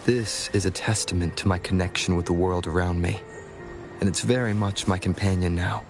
This is a testament to my connection with the world around me, and it's very much my companion now.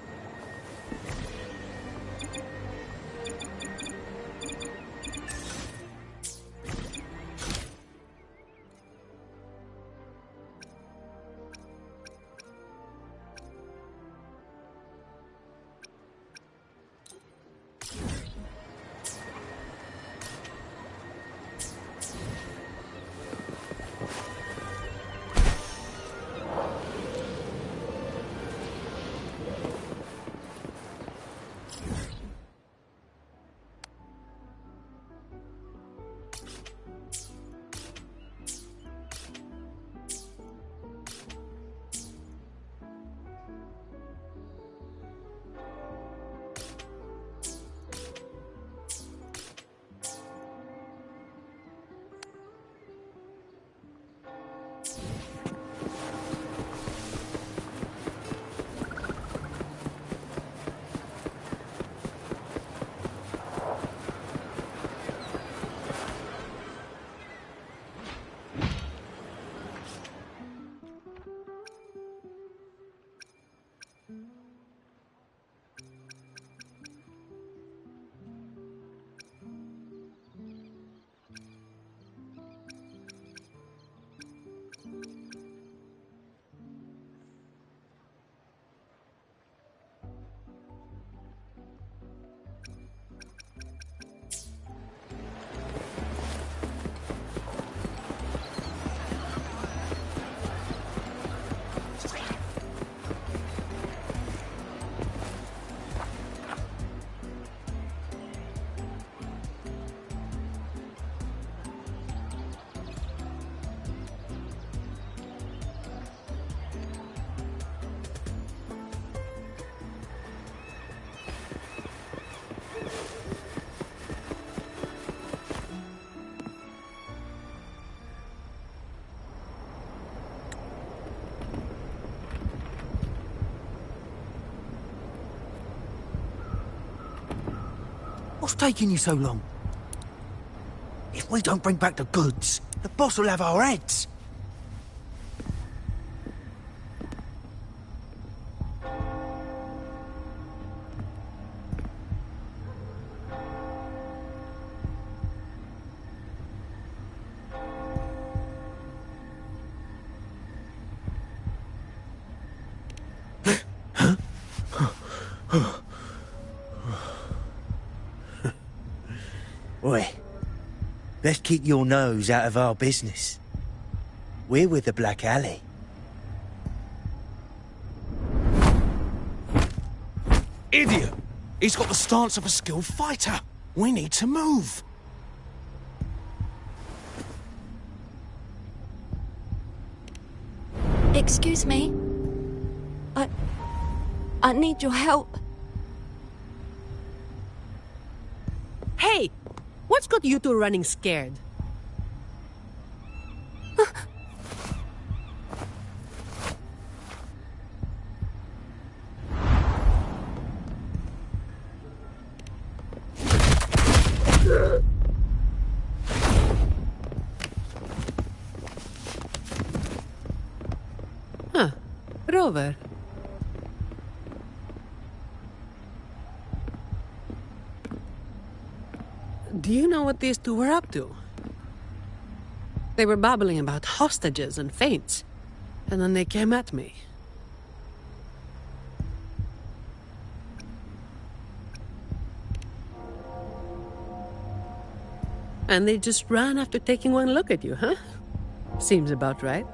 What's taking you so long? If we don't bring back the goods, the boss will have our heads. Oi, best keep your nose out of our business. We're with the Black Alley. Idiot! He's got the stance of a skilled fighter. We need to move. Excuse me. I need your help. Hey! What's got you two running scared? Huh. Rover. Do you know what these two were up to? They were babbling about hostages and feints, and then they came at me. And they just ran after taking one look at you, huh? Seems about right.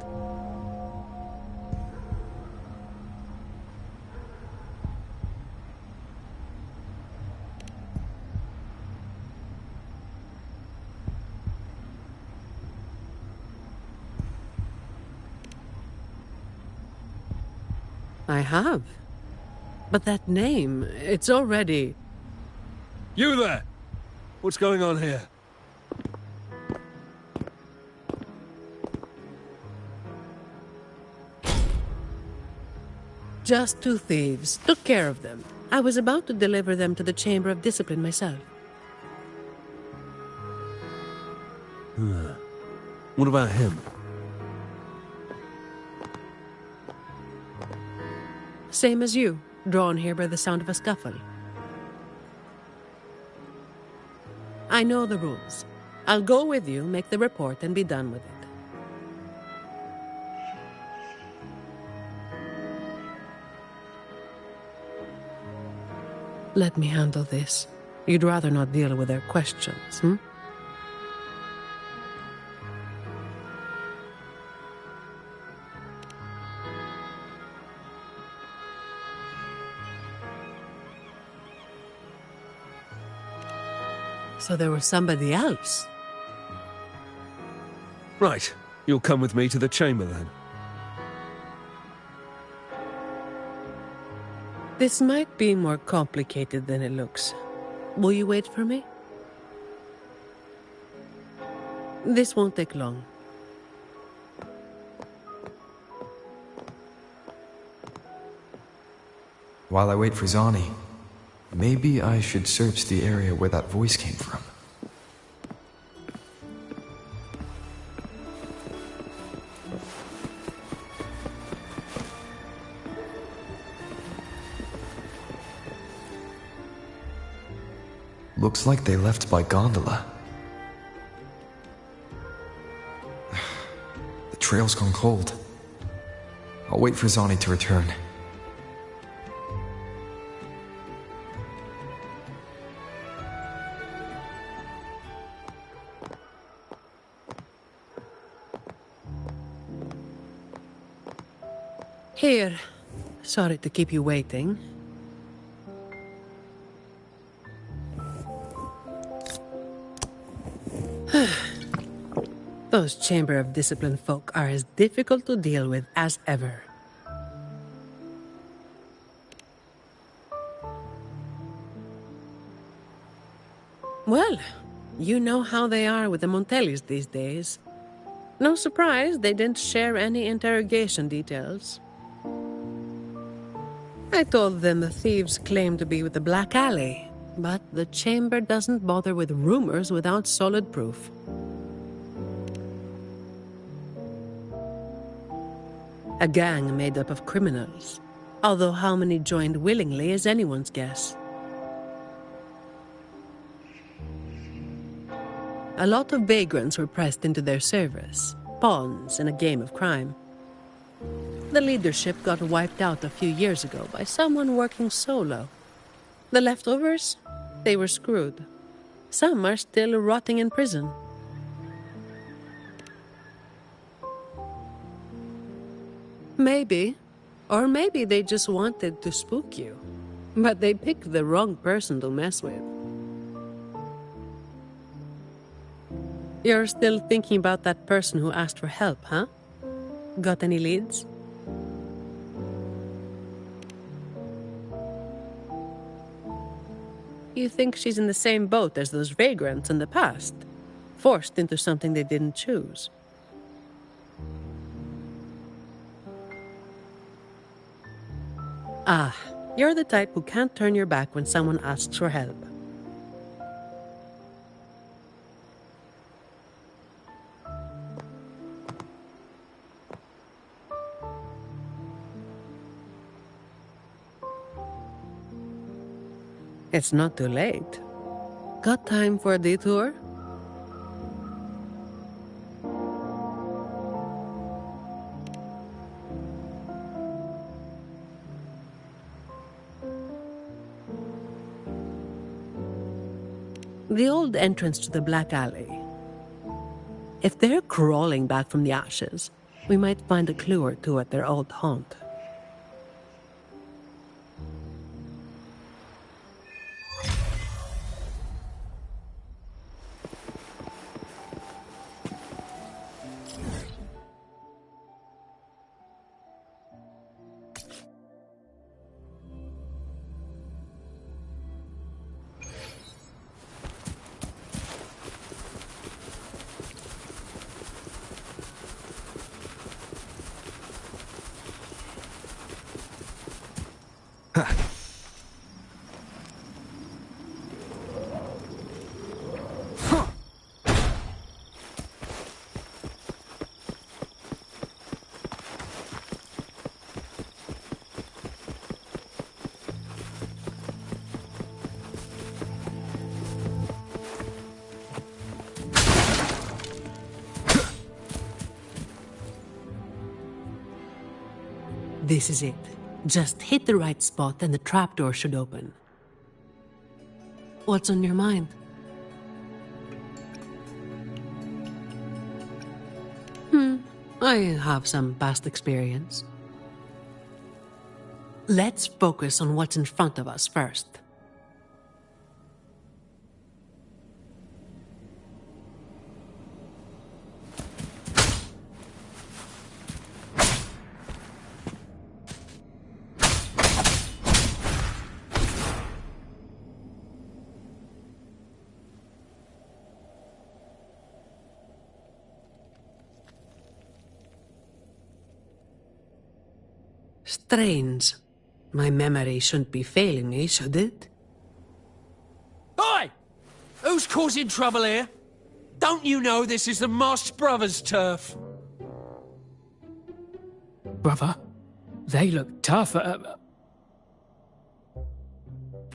I have. But that name, it's already... You there! What's going on here? Just two thieves. Took care of them. I was about to deliver them to the Chamber of Discipline myself. What about him? Same as you, drawn here by the sound of a scuffle. I know the rules. I'll go with you, make the report, and be done with it. Let me handle this. You'd rather not deal with their questions, hmm? So there was somebody else. Right. You'll come with me to the chamber then. This might be more complicated than it looks. Will you wait for me? This won't take long. While I wait for Zani, maybe I should search the area where that voice came from. Looks like they left by gondola. The trail's gone cold. I'll wait for Zani to return. Here. Sorry to keep you waiting. Those Chamber of Discipline folk are as difficult to deal with as ever. Well, you know how they are with the Montellis these days. No surprise they didn't share any interrogation details. I told them the thieves claimed to be with the Black Alley, but the Chamber doesn't bother with rumors without solid proof. A gang made up of criminals, although how many joined willingly is anyone's guess. A lot of vagrants were pressed into their service, pawns in a game of crime. The leadership got wiped out a few years ago by someone working solo. The leftovers? They were screwed. Some are still rotting in prison. Maybe. Or maybe they just wanted to spook you. But they picked the wrong person to mess with. You're still thinking about that person who asked for help, huh? Got any leads? You think she's in the same boat as those vagrants in the past? Forced into something they didn't choose? Ah, you're the type who can't turn your back when someone asks for help. It's not too late. Got time for a detour? The old entrance to the Black Alley. If they're crawling back from the ashes, we might find a clue or two at their old haunt. This is it. Just hit the right spot and the trapdoor should open. What's on your mind? I have some past experience. Let's focus on what's in front of us first. Strange. My memory shouldn't be failing me, should it? Oi! Who's causing trouble here? Don't you know this is the Moss Brothers' turf? Brother, they look tough.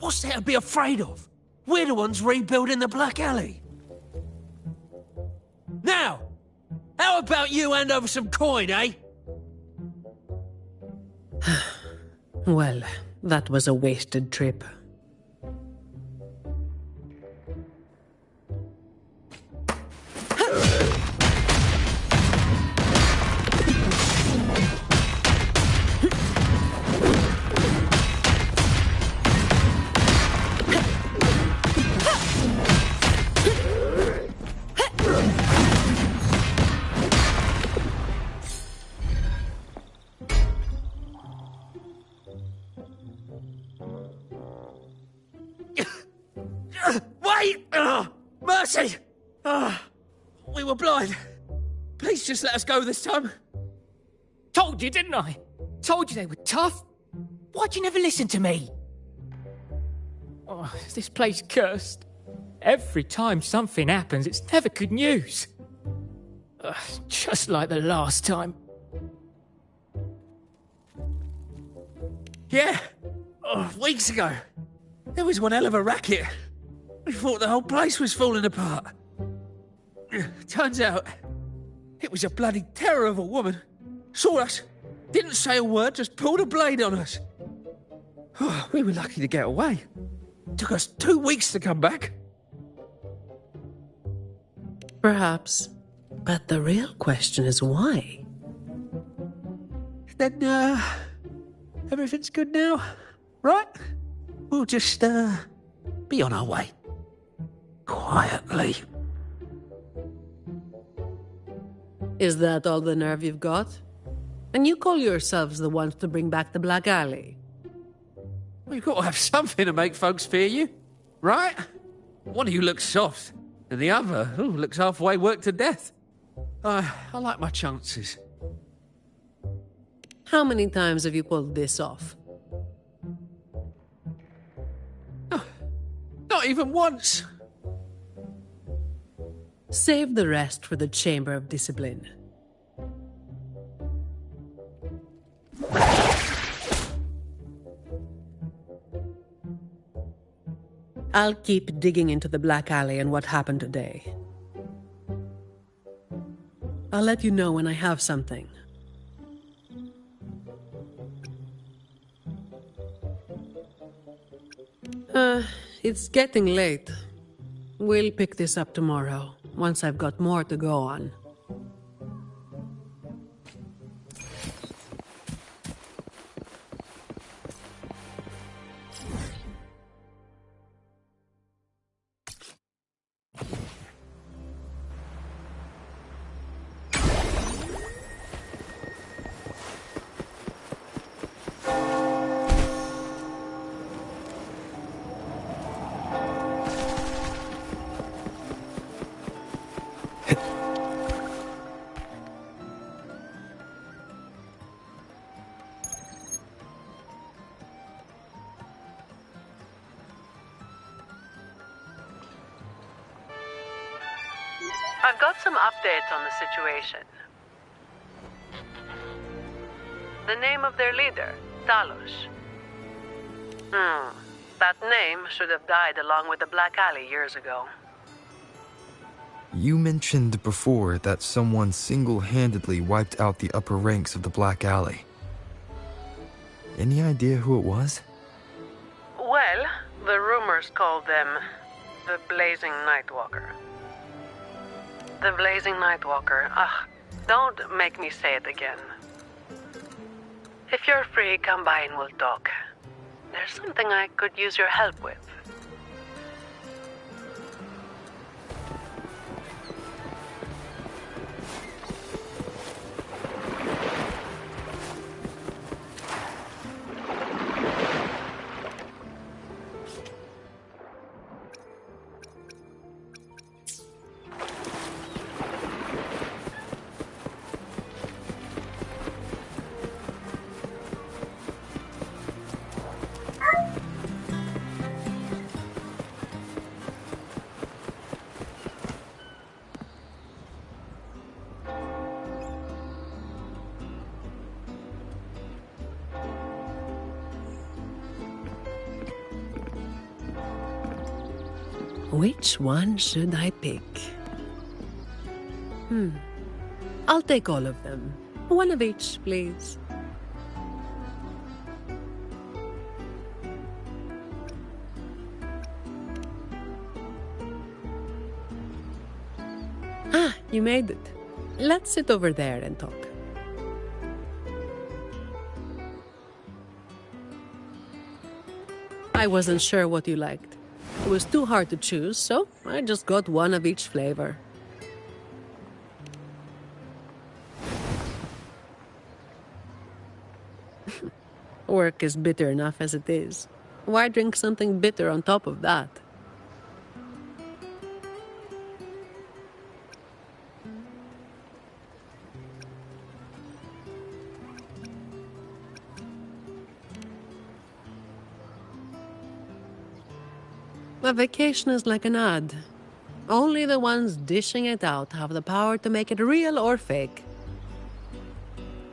What's there to be afraid of? We're the ones rebuilding the Black Alley. Now, how about you hand over some coin, eh? Well, that was a wasted trip. Wait! Mercy! We were blind. Please just let us go this time. Told you, didn't I? Told you they were tough. Why'd you never listen to me? Oh, is this place cursed? Every time something happens, it's never good news. Just like the last time. Yeah. Weeks ago. There was one hell of a racket. We thought the whole place was falling apart. Turns out, it was a bloody terror of a woman. Saw us, didn't say a word, just pulled a blade on us. We were lucky to get away. Took us 2 weeks to come back. Perhaps. But the real question is why? Then, everything's good now, right? We'll just, be on our way. Quietly. Is that all the nerve you've got? And you call yourselves the ones to bring back the Black Alley? Well, you've got to have something to make folks fear you, right? One of you looks soft, and the other looks halfway worked to death. I like my chances. How many times have you pulled this off? Not even once. Save the rest for the Chamber of Discipline. I'll keep digging into the Black Alley and what happened today. I'll let you know when I have something. It's getting late. We'll pick this up tomorrow, once I've got more to go on. I've got some updates on the situation. The name of their leader, Talos. That name should have died along with the Black Alley years ago. You mentioned before that someone single-handedly wiped out the upper ranks of the Black Alley. Any idea who it was? Well, the rumors call them the Blazing Nightwalker. The Blazing Nightwalker. Don't make me say it again. If you're free, come by and we'll talk. There's something I could use your help with. Which one should I pick? I'll take all of them. One of each, please. You made it. Let's sit over there and talk. I wasn't sure what you liked. It was too hard to choose, so I just got one of each flavor. Work is bitter enough as it is. Why drink something bitter on top of that? A vacation is like an ad. Only the ones dishing it out have the power to make it real or fake.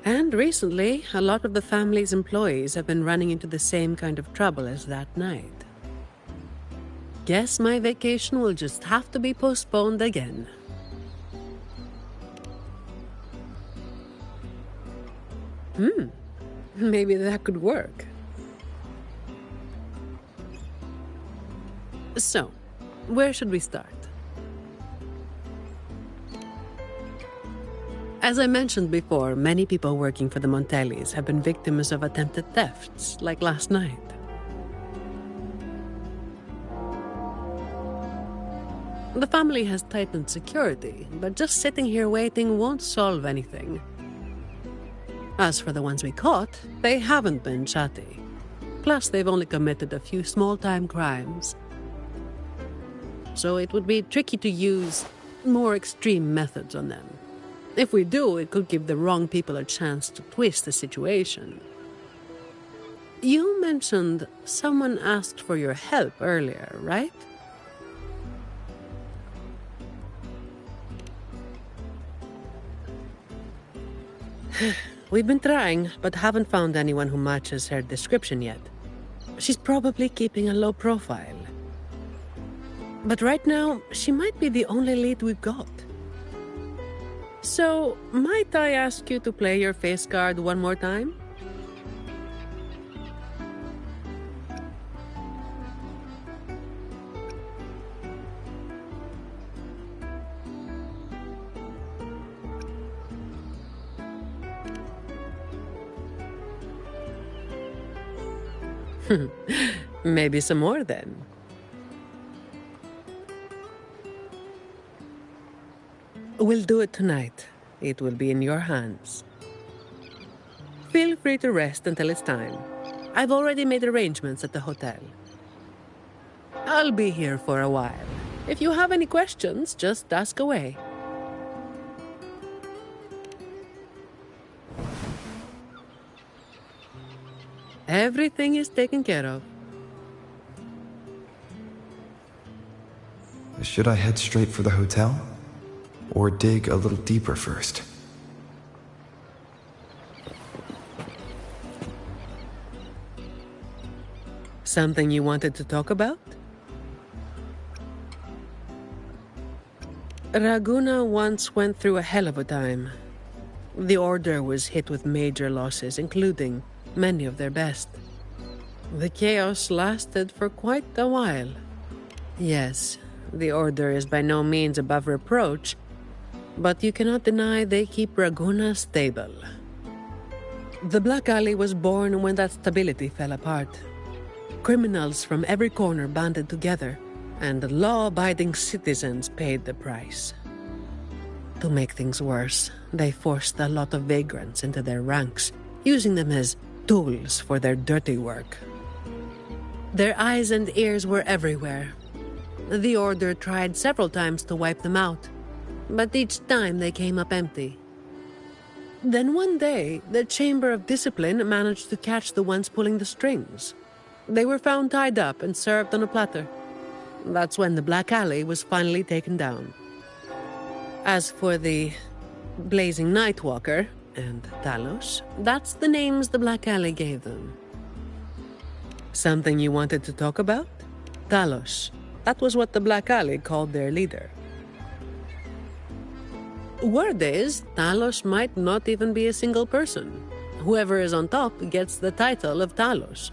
And recently, a lot of the family's employees have been running into the same kind of trouble as that night. Guess my vacation will just have to be postponed again. Maybe that could work. So, where should we start? As I mentioned before, many people working for the Montellis have been victims of attempted thefts, like last night. The family has tightened security, but just sitting here waiting won't solve anything. As for the ones we caught, they haven't been chatty. Plus, they've only committed a few small-time crimes. So it would be tricky to use more extreme methods on them. If we do, it could give the wrong people a chance to twist the situation. You mentioned someone asked for your help earlier, right? We've been trying, but haven't found anyone who matches her description yet. She's probably keeping a low profile. But right now, she might be the only lead we've got. So, might I ask you to play your face card one more time? Maybe some more then. We'll do it tonight. It will be in your hands. Feel free to rest until it's time. I've already made arrangements at the hotel. I'll be here for a while. If you have any questions, just ask away. Everything is taken care of. Should I head straight for the hotel? Or dig a little deeper first? Something you wanted to talk about? Raguna once went through a hell of a time. The Order was hit with major losses, including many of their best. The chaos lasted for quite a while. Yes, the Order is by no means above reproach, but you cannot deny they keep Raguna stable. The Black Alley was born when that stability fell apart. Criminals from every corner banded together, and law-abiding citizens paid the price. To make things worse, they forced a lot of vagrants into their ranks, using them as tools for their dirty work. Their eyes and ears were everywhere. The Order tried several times to wipe them out, but each time they came up empty. Then one day, the Chamber of Discipline managed to catch the ones pulling the strings. They were found tied up and served on a platter. That's when the Black Alley was finally taken down. As for the Blazing Nightwalker and Talos, that's the names the Black Alley gave them. Something you wanted to talk about? Talos. That was what the Black Alley called their leader. Word is, Talos might not even be a single person. Whoever is on top gets the title of Talos.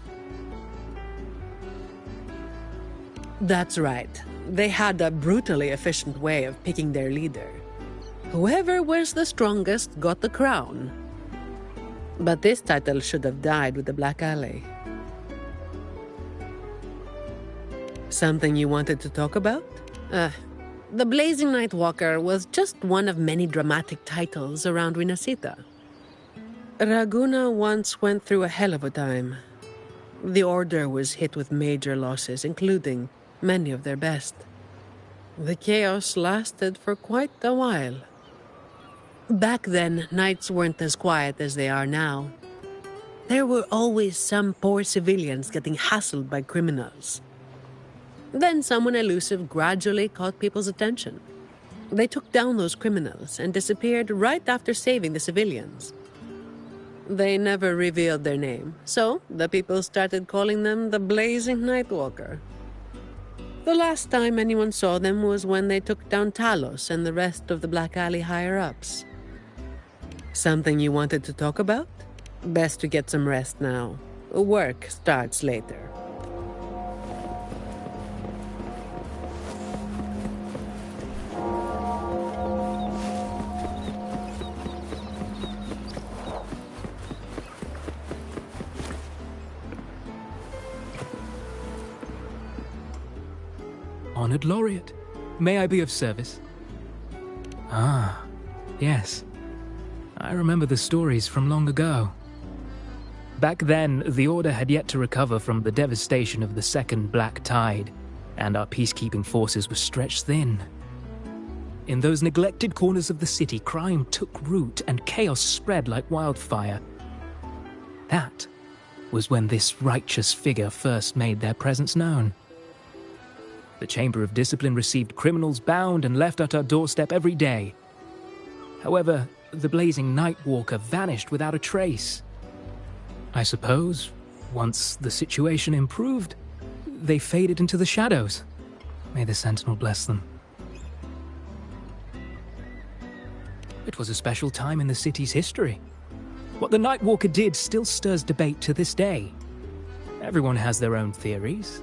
That's right. They had a brutally efficient way of picking their leader. Whoever was the strongest got the crown. But this title should have died with the Black Alley. Something you wanted to talk about? The Blazing Nightwalker was just one of many dramatic titles around Winasita. Raguna once went through a hell of a time. The Order was hit with major losses, including many of their best. The chaos lasted for quite a while. Back then, nights weren't as quiet as they are now. There were always some poor civilians getting hassled by criminals. Then someone elusive gradually caught people's attention. They took down those criminals and disappeared right after saving the civilians. They never revealed their name, so the people started calling them the Blazing Nightwalker. The last time anyone saw them was when they took down Talos and the rest of the Black Alley higher-ups. Something you wanted to talk about? Best to get some rest now. Work starts later. Honored Laureate, may I be of service? Ah, yes. I remember the stories from long ago. Back then, the Order had yet to recover from the devastation of the Second Black Tide, and our peacekeeping forces were stretched thin. In those neglected corners of the city, crime took root and chaos spread like wildfire. That was when this righteous figure first made their presence known. The Chamber of Discipline received criminals bound and left at our doorstep every day. However, the Blazing Nightwalker vanished without a trace. I suppose, once the situation improved, they faded into the shadows. May the Sentinel bless them. It was a special time in the city's history. What the Nightwalker did still stirs debate to this day. Everyone has their own theories.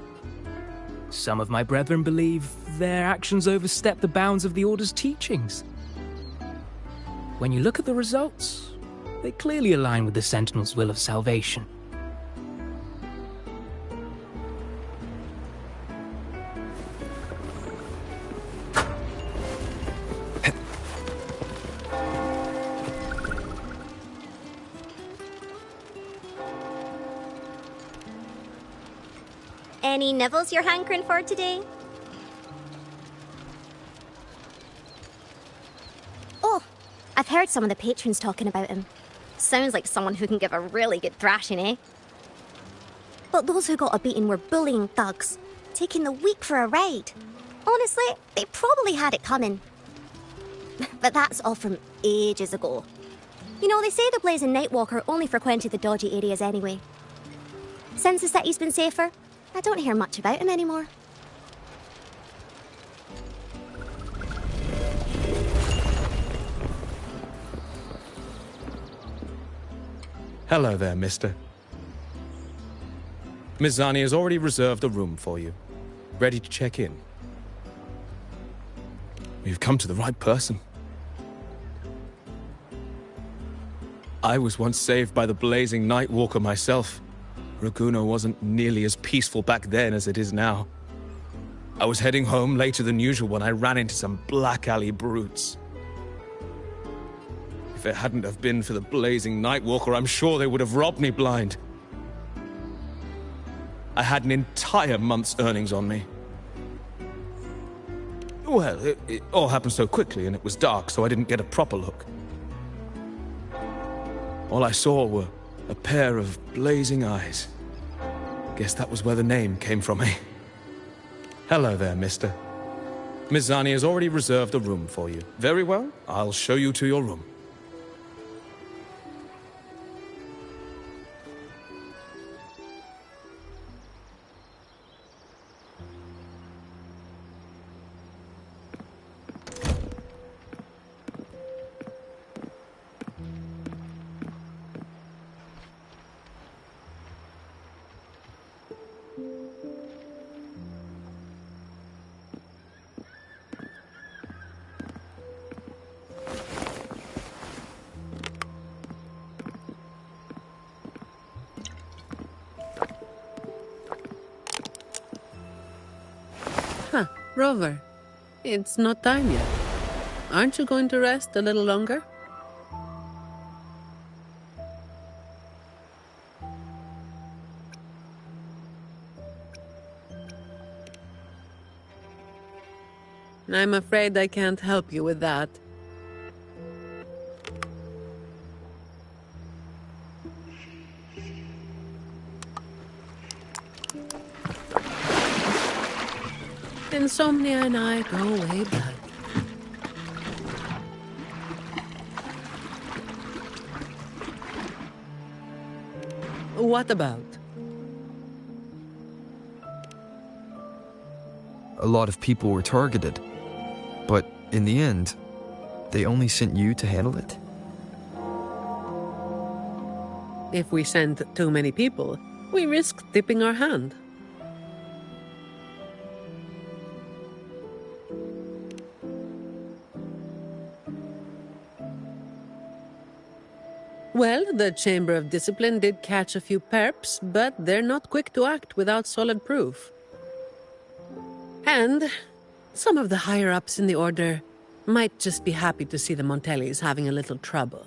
Some of my brethren believe their actions overstep the bounds of the Order's teachings. When you look at the results, they clearly align with the Sentinel's will of salvation. Any nibbles you're hankering for today? Oh, I've heard some of the patrons talking about him. Sounds like someone who can give a really good thrashing, eh? But those who got a beating were bullying thugs, taking the weak for a ride. Honestly, they probably had it coming. But that's all from ages ago. You know, they say the Blazing Nightwalker only frequented the dodgy areas anyway. Since the city's been safer, I don't hear much about him anymore. Hello there, mister. Miss Zani has already reserved a room for you. Ready to check in. You've come to the right person. I was once saved by the blazing Nightwalker myself. Raguno wasn't nearly as peaceful back then as it is now. I was heading home later than usual when I ran into some black alley brutes. If it hadn't have been for the blazing Nightwalker, I'm sure they would have robbed me blind. I had an entire month's earnings on me. Well, it all happened so quickly and it was dark, so I didn't get a proper look. All I saw were a pair of blazing eyes. Guess that was where the name came from, eh? Hello there, mister. Miss Zani has already reserved a room for you. Very well, I'll show you to your room. Rover, it's not time yet. Aren't you going to rest a little longer? I'm afraid I can't help you with that. Insomnia and I go way back. What about? A lot of people were targeted, but in the end, they only sent you to handle it? If we send too many people, we risk tipping our hand. Well, the Chamber of Discipline did catch a few perps, but they're not quick to act without solid proof. And some of the higher-ups in the Order might just be happy to see the Montellis having a little trouble.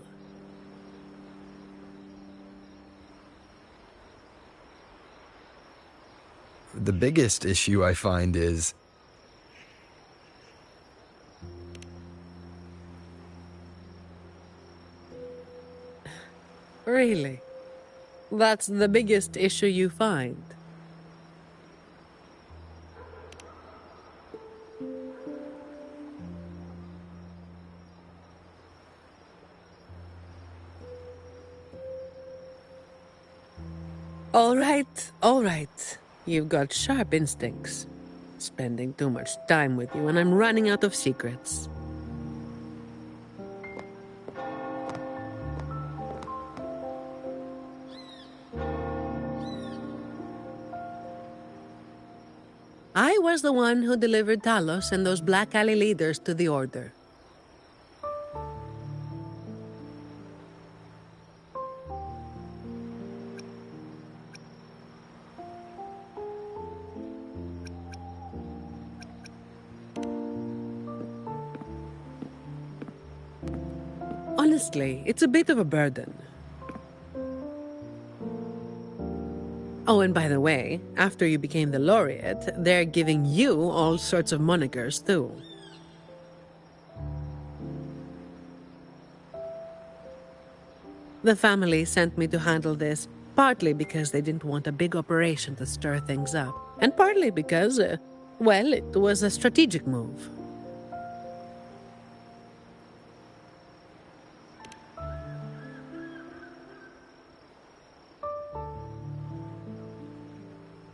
The biggest issue I find is... Really? That's the biggest issue you find? All right. You've got sharp instincts. Spending too much time with you and I'm running out of secrets. I was the one who delivered Talos and those Black Alley leaders to the Order. Honestly, it's a bit of a burden. Oh, and by the way, after you became the laureate, they're giving you all sorts of monikers, too. The family sent me to handle this, partly because they didn't want a big operation to stir things up, and partly because, well, it was a strategic move.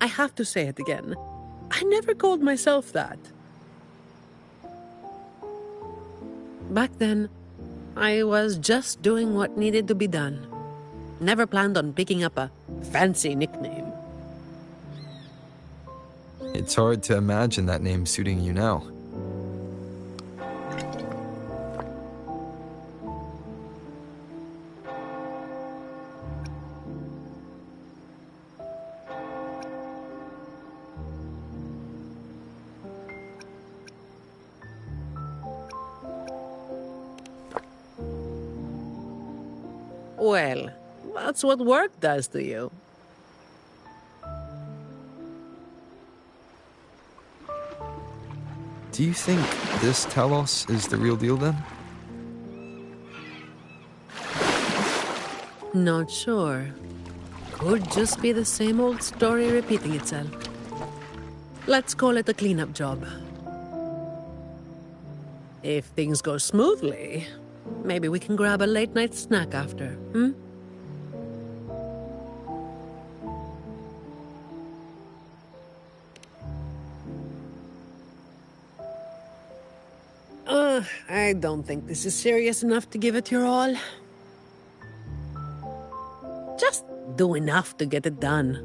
I have to say it again. I never called myself that. Back then, I was just doing what needed to be done. Never planned on picking up a fancy nickname. It's hard to imagine that name suiting you now. Well, that's what work does to you. Do you think this Talos is the real deal then? Not sure. Could just be the same old story repeating itself. Let's call it a cleanup job. If things go smoothly, maybe we can grab a late-night snack after, hmm? I don't think this is serious enough to give it your all. Just do enough to get it done.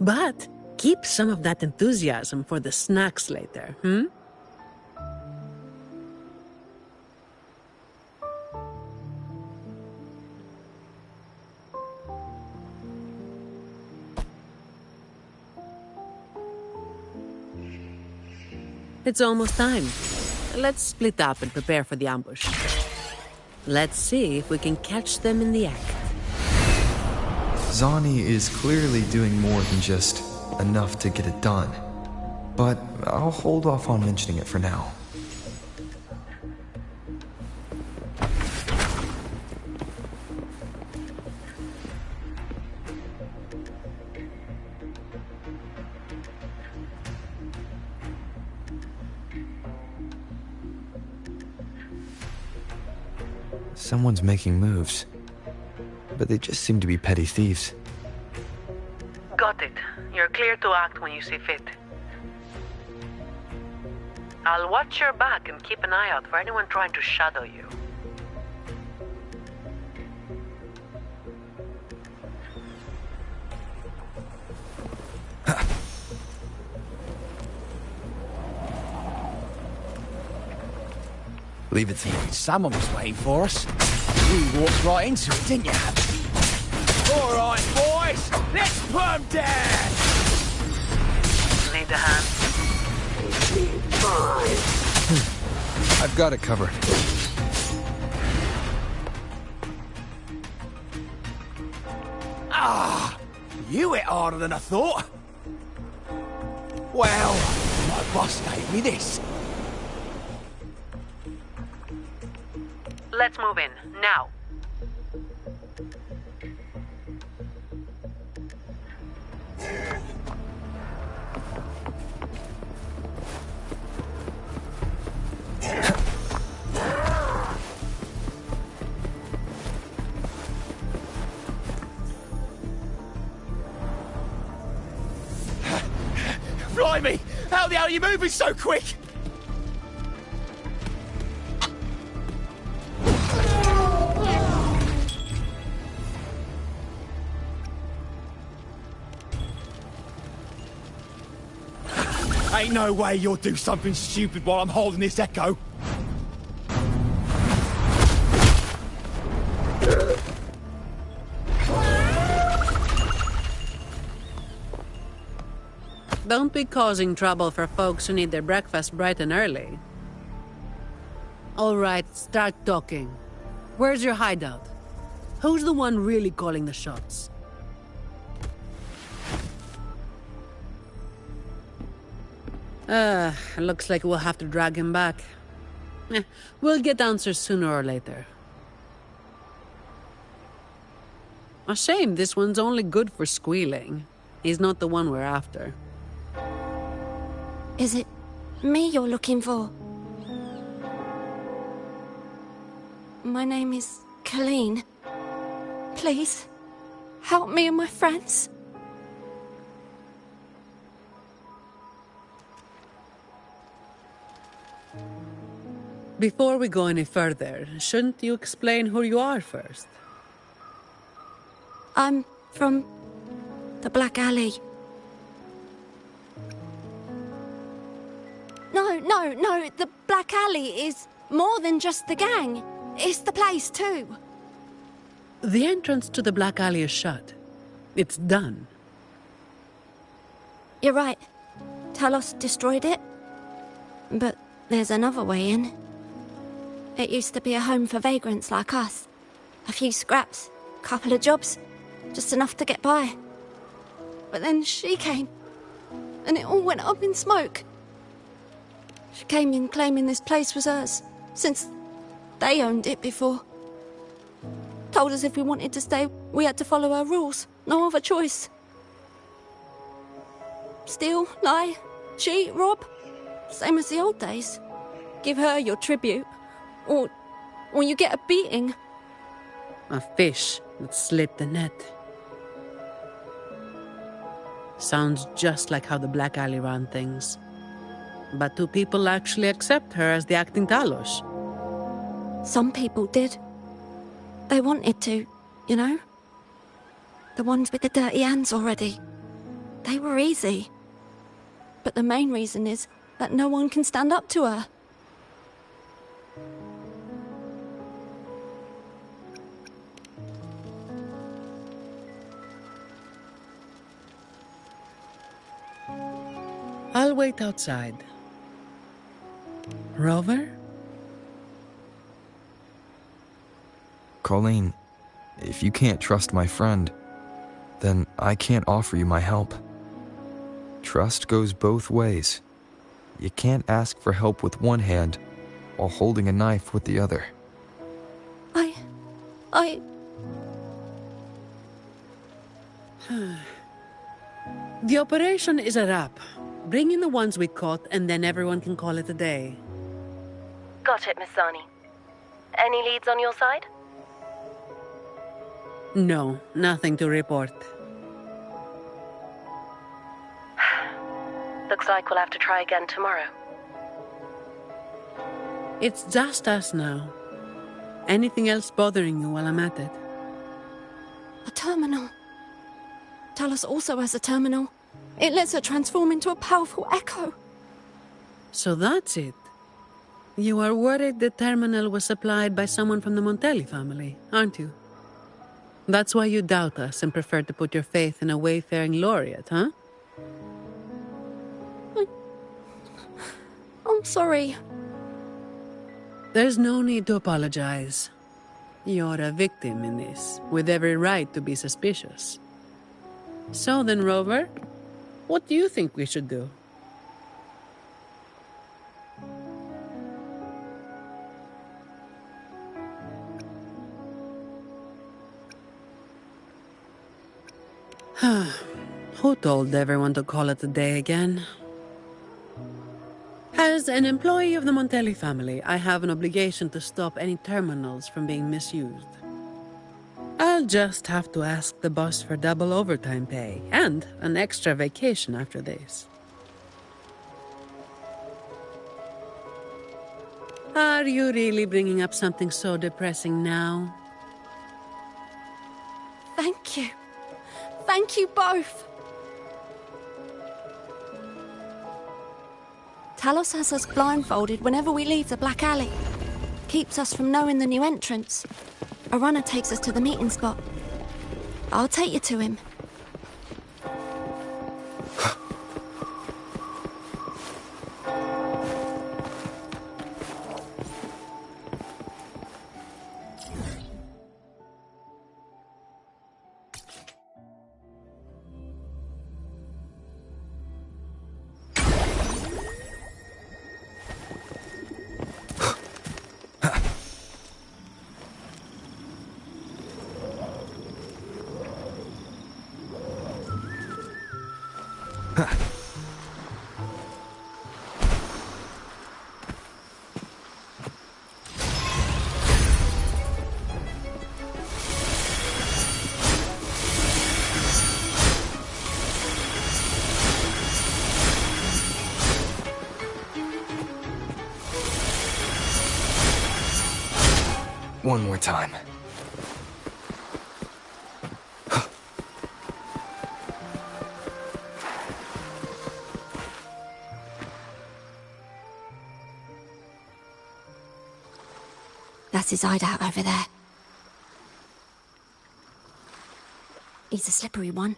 But keep some of that enthusiasm for the snacks later, hmm? It's almost time. Let's split up and prepare for the ambush. Let's see if we can catch them in the act. Zani is clearly doing more than just enough to get it done. But I'll hold off on mentioning it for now. Someone's making moves, but they just seem to be petty thieves. Got it. You're clear to act when you see fit. I'll watch your back and keep an eye out for anyone trying to shadow you. Leave it to me. Someone was waiting for us. You walked right into it, didn't you? All right, boys, let's put 'em down. Need a hand? I've got it covered. You hit harder than I thought. Well, my boss gave me this. Let's move in, now. Blimey, how the hell are you moving so quick? Ain't no way you'll do something stupid while I'm holding this echo. Don't be causing trouble for folks who need their breakfast bright and early. All right, start talking. Where's your hideout? Who's the one really calling the shots? Looks like we'll have to drag him back. We'll get answers sooner or later. A shame this one's only good for squealing. He's not the one we're after. Is it me you're looking for? My name is Colleen. Please, help me and my friends. Before we go any further, shouldn't you explain who you are first? I'm from the Black Alley. No. The Black Alley is more than just the gang. It's the place too. The entrance to the Black Alley is shut. It's done. You're right. Talos destroyed it. But there's another way in. It used to be a home for vagrants like us. A few scraps, couple of jobs, just enough to get by. But then she came, and it all went up in smoke. She came in claiming this place was hers, since they owned it before. Told us if we wanted to stay, we had to follow her rules. No other choice. Steal, lie, cheat, rob. Same as the old days. Give her your tribute, or you get a beating. A fish that slit the net. Sounds just like how the Black Alley ran things. But do people actually accept her as the acting Talos? Some people did. They wanted to, you know? The ones with the dirty hands already. They were easy. But the main reason is that no one can stand up to her. I'll wait outside. Rover? Colleen, if you can't trust my friend, then I can't offer you my help. Trust goes both ways. You can't ask for help with one hand while holding a knife with the other. The operation is a wrap. Bring in the ones we caught, and then everyone can call it a day. Got it, Miss Zani. Any leads on your side? No, nothing to report. Looks like we'll have to try again tomorrow. It's just us now. Anything else bothering you while I'm at it? A terminal. Talos also has a terminal. It lets her transform into a powerful echo. So that's it. You are worried the terminal was supplied by someone from the Montelli family, aren't you? That's why you doubt us and prefer to put your faith in a wayfaring laureate, huh? I'm sorry. There's no need to apologize. You're a victim in this, with every right to be suspicious. So then, Rover, what do you think we should do? Who told everyone to call it a day again? As an employee of the Montelli family, I have an obligation to stop any terminals from being misused. I'll just have to ask the boss for double overtime pay and an extra vacation after this. Are you really bringing up something so depressing now? Thank you. Thank you both. Talos has us blindfolded whenever we leave the Black Alley. Keeps us from knowing the new entrance. A runner takes us to the meeting spot. I'll take you to him. One more time. That's his hideout over there. He's a slippery one.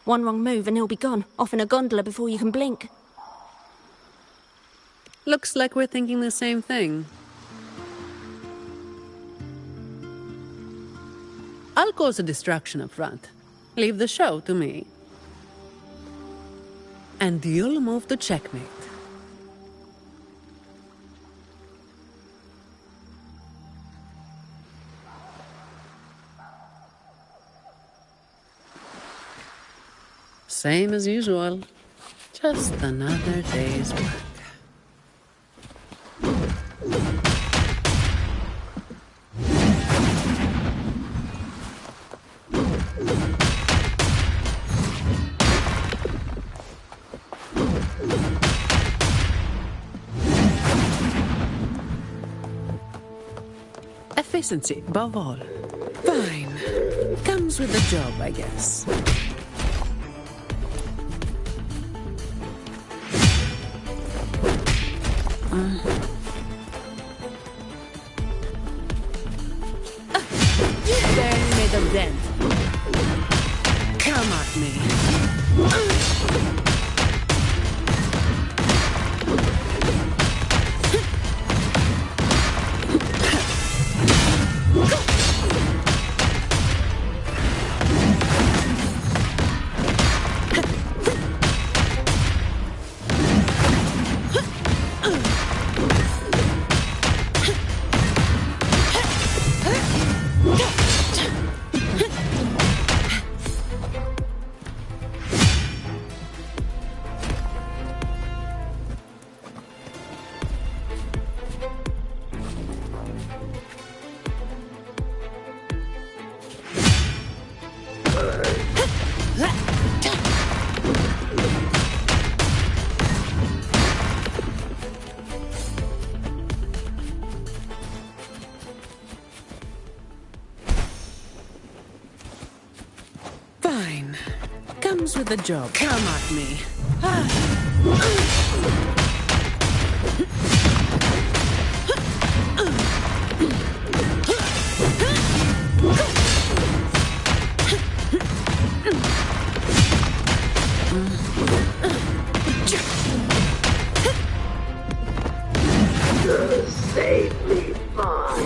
One wrong move and he'll be gone, off in a gondola before you can blink. Looks like we're thinking the same thing. I'll cause a distraction up front. Leave the show to me. And you'll move to checkmate. Same as usual. Just another day's work. Efficiency, above all. Fine. Comes with the job, I guess. You barely made a dent. Come at me. Fine. Comes with the job. Come at me. Save me, boss.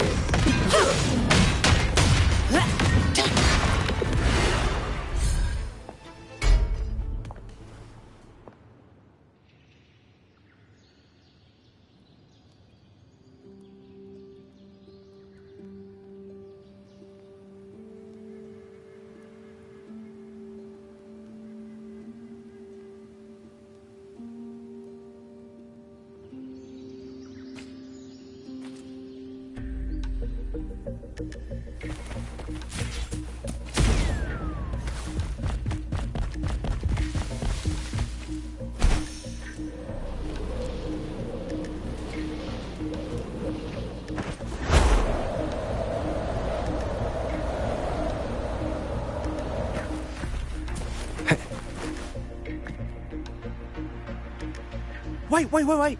Wait.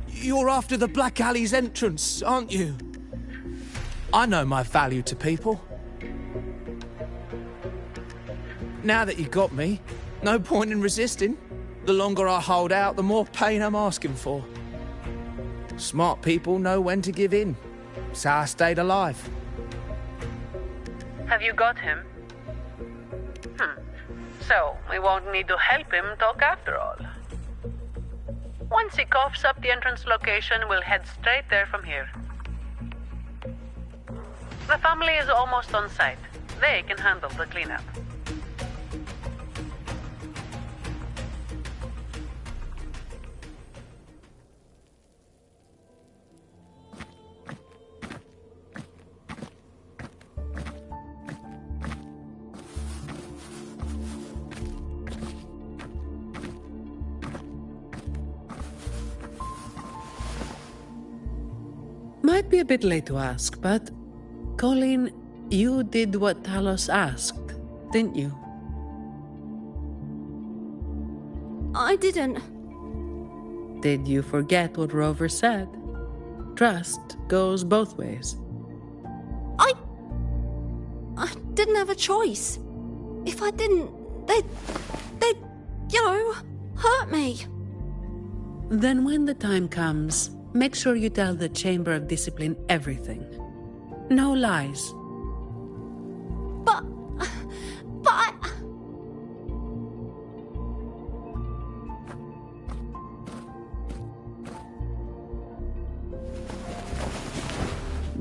You're after the Black Alley's entrance, aren't you? I know my value to people. Now that you got me, no point in resisting. The longer I hold out, the more pain I'm asking for. Smart people know when to give in. So I stayed alive. Have you got him? So, we won't need to help him talk after all. Once he coughs up the entrance location, we'll head straight there from here. The family is almost on site. They can handle the cleanup. Might be a bit late to ask, but Colleen, you did what Talos asked, didn't you? I didn't. Did you forget what Rover said? Trust goes both ways. didn't have a choice. If I didn't, they'd, hurt me. Then when the time comes, make sure you tell the Chamber of Discipline everything. No lies. But I...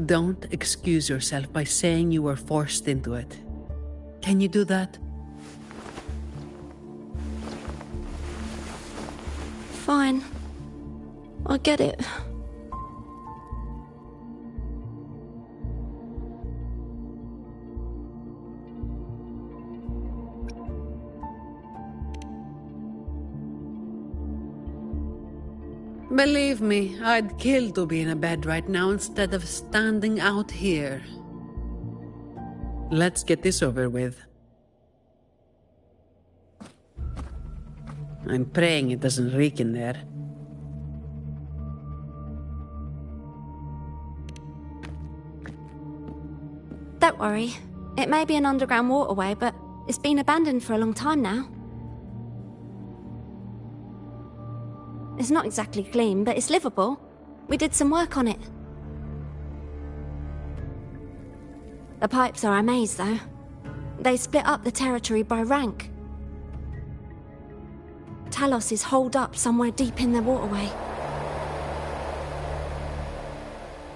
Don't excuse yourself by saying you were forced into it. Can you do that? Fine. I get it. Believe me, I'd kill to be in a bed right now instead of standing out here. Let's get this over with. I'm praying it doesn't reek in there. Don't worry. It may be an underground waterway, but it's been abandoned for a long time now. It's not exactly clean, but it's livable. We did some work on it. The pipes are a maze, though. They split up the territory by rank. Talos is holed up somewhere deep in the waterway.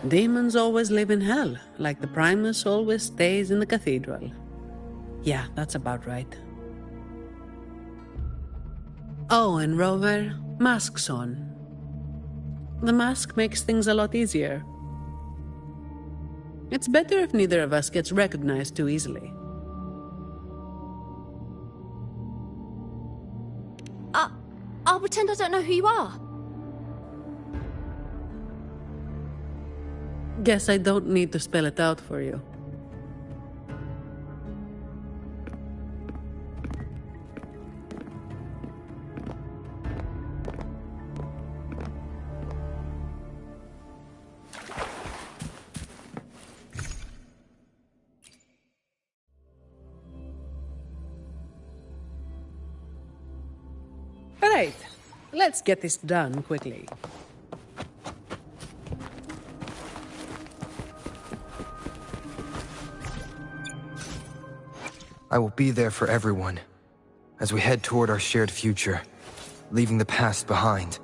Demons always live in hell, like the Primus always stays in the cathedral. Yeah, that's about right. Oh, and Rover, mask's on. The mask makes things a lot easier. It's better if neither of us gets recognized too easily. I'll pretend I don't know who you are. Guess I don't need to spell it out for you. Alright, let's get this done quickly. I will be there for everyone as we head toward our shared future, leaving the past behind.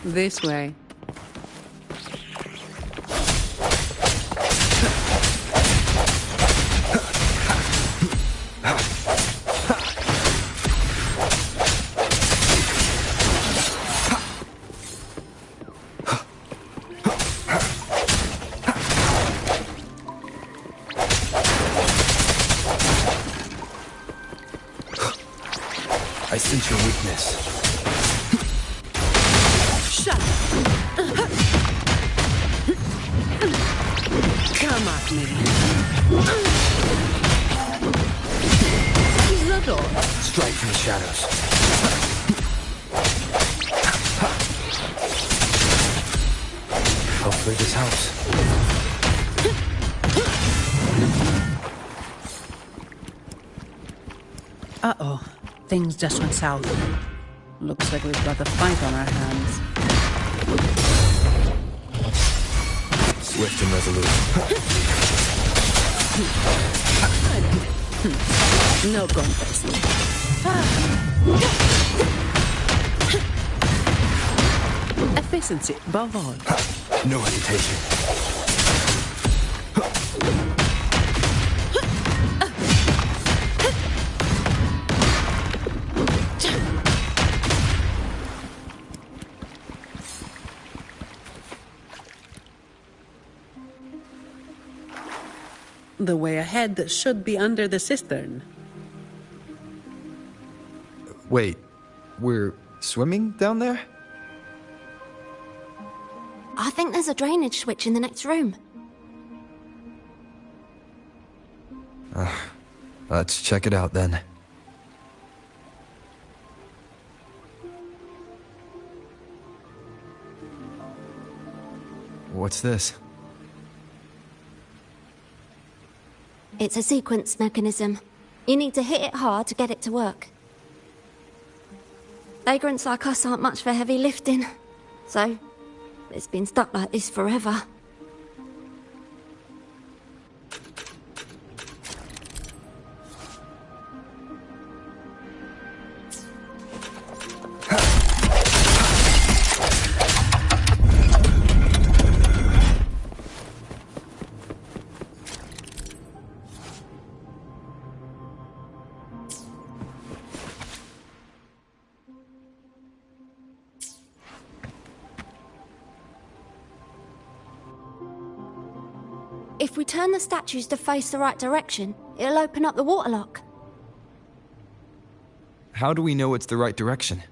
This way. I sense your weakness. Shut up! Come at me. Is that all? Strike from the shadows. Hopefully this helps. Uh-oh. Things just went south. Looks like we've got a fight on our hands. Swift and resolute. No contest. Efficiency, above all. No hesitation. The way ahead should be under the cistern. Wait, we're swimming down there? I think there's a drainage switch in the next room. Let's check it out then. What's this? It's a sequence mechanism. You need to hit it hard to get it to work. Vagrants like us aren't much for heavy lifting, so it's been stuck like this forever. If we turn the statues to face the right direction, it'll open up the waterlock. How do we know it's the right direction?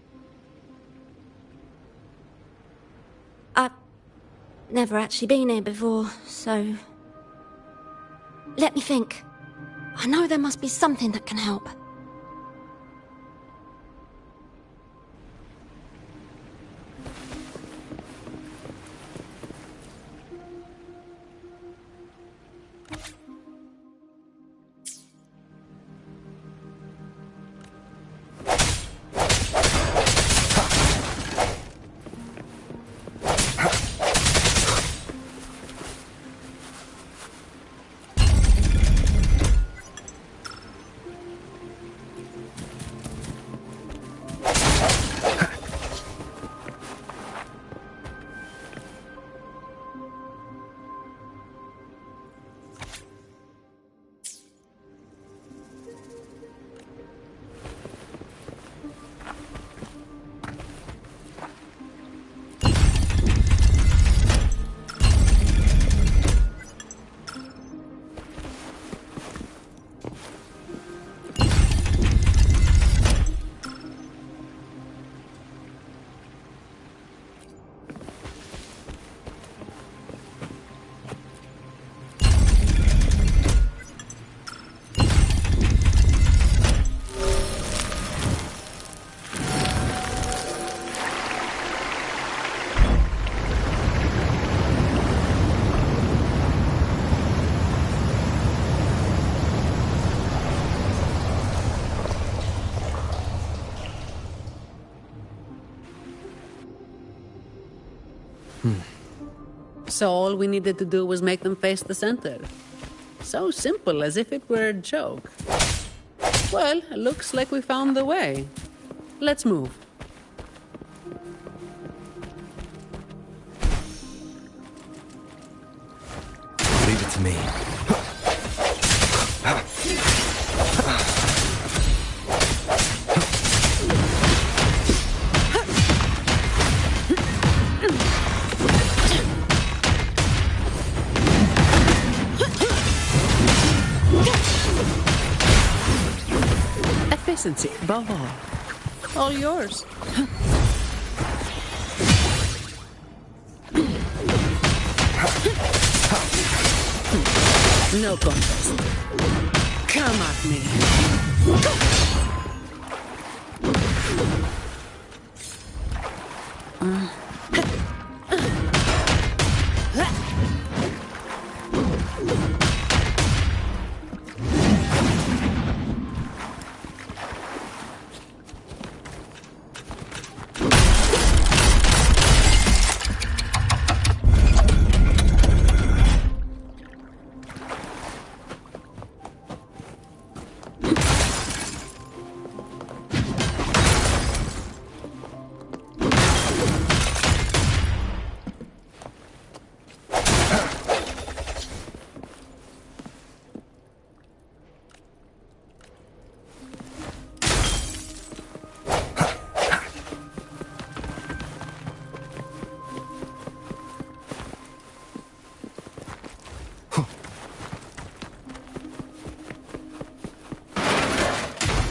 I've never actually been here before, so... Let me think. I know there must be something that can help. So all we needed to do was make them face the center. So simple, as if it were a joke. Well, looks like we found the way. Let's move. Leave it to me. Efficiency, above all. All yours. No contest. Come at me.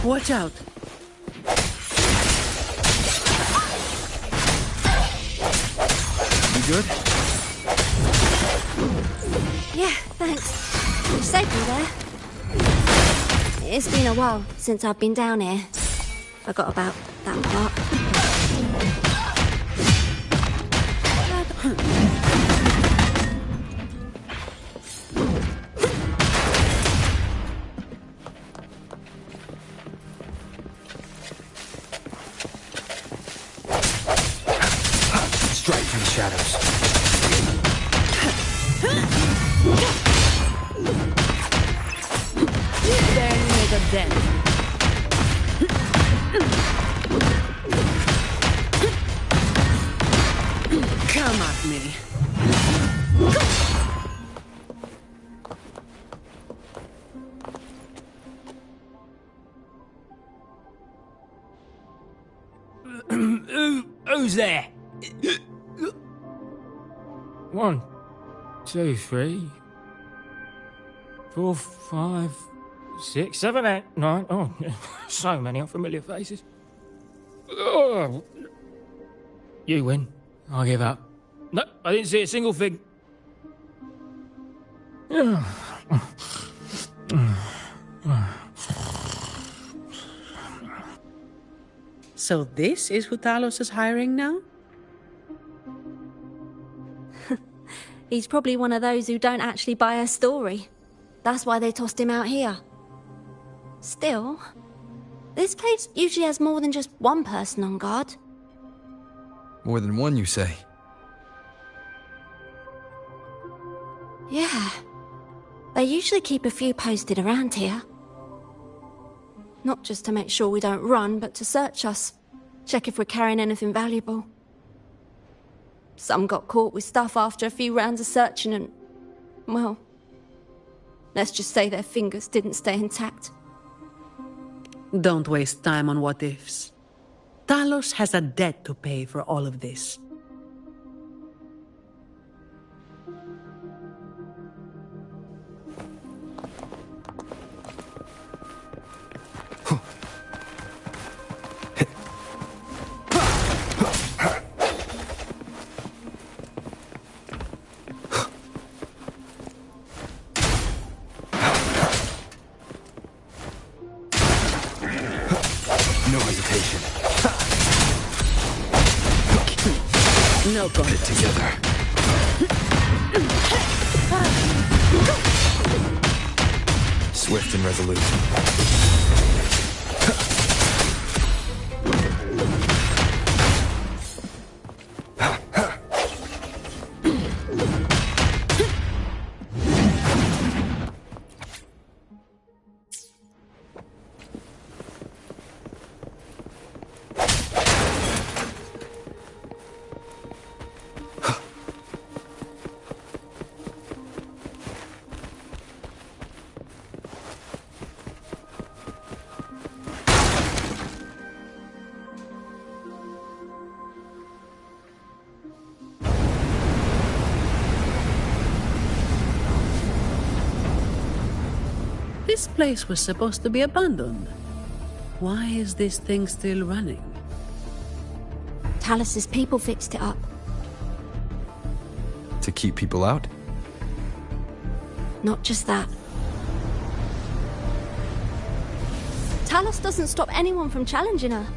Watch out. You good? Yeah, thanks. You saved me there. It's been a while since I've been down here. Forgot about that part. strike from the shadows. There you make a dent. Come at me. Who's there? 1, 2, 3, 4, 5, 6, 7, 8, 9. Oh, so many unfamiliar faces. Oh. You win. I give up. No, I didn't see a single thing. So this is who Talos is hiring now? He's probably one of those who don't actually buy her story. That's why they tossed him out here. Still, this place usually has more than just one person on guard. More than one, you say? Yeah. They usually keep a few posted around here. Not just to make sure we don't run, but to search us. Check if we're carrying anything valuable. Some got caught with stuff after a few rounds of searching and... well... let's just say their fingers didn't stay intact. Don't waste time on what-ifs. Talos has a debt to pay for all of this. No hesitation. No Put it together. Swift and resolute. This place was supposed to be abandoned. Why is this thing still running? Talos's people fixed it up. To keep people out? Not just that. Talos doesn't stop anyone from challenging her.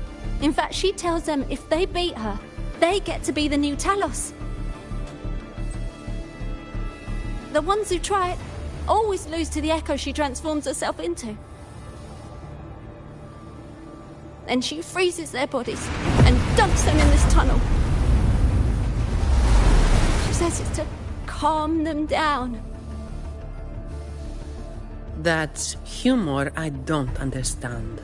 In fact, she tells them if they beat her, they get to be the new Talos. The ones who try it always lose to the echo she transforms herself into. Then she freezes their bodies and dumps them in this tunnel. She says it's to calm them down. That's humor I don't understand.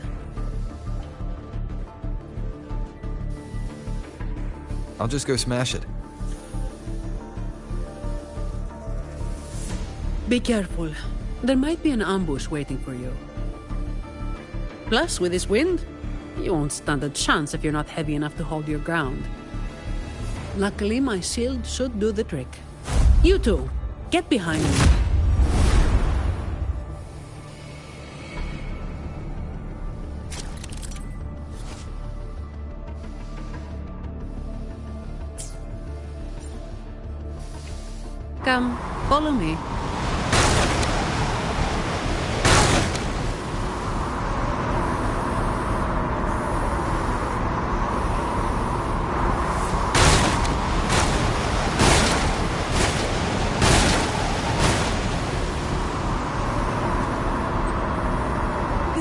I'll just go smash it. Be careful. There might be an ambush waiting for you. Plus, with this wind, you won't stand a chance if you're not heavy enough to hold your ground. Luckily, my shield should do the trick. You two, get behind me. Come, follow me.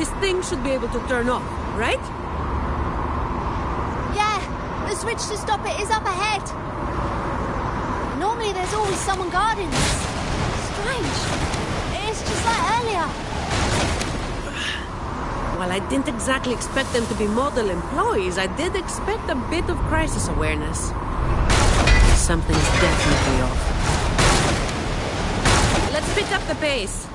This thing should be able to turn off, right? Yeah, the switch to stop it is up ahead. Normally there's always someone guarding this. Strange. It's just like earlier. While I didn't exactly expect them to be model employees, I did expect a bit of crisis awareness. Something's definitely off. Let's pick up the pace.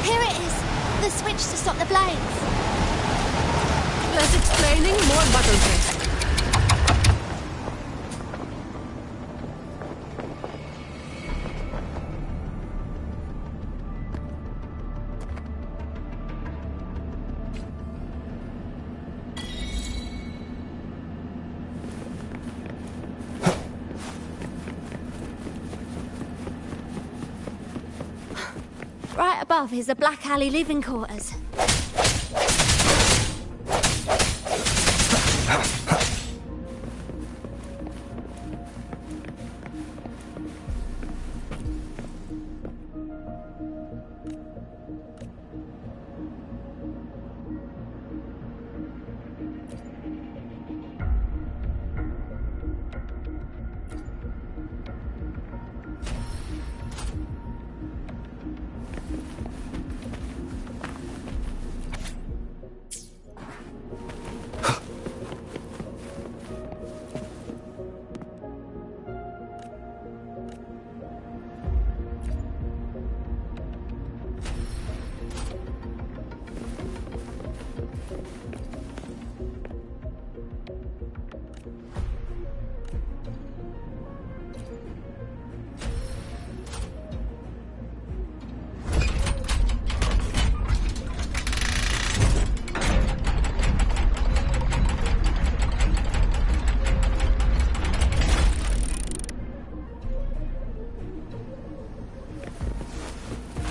Here it is. The switch to stop the blades. Less explaining, more button pressing. Right above is the Black Alley living quarters.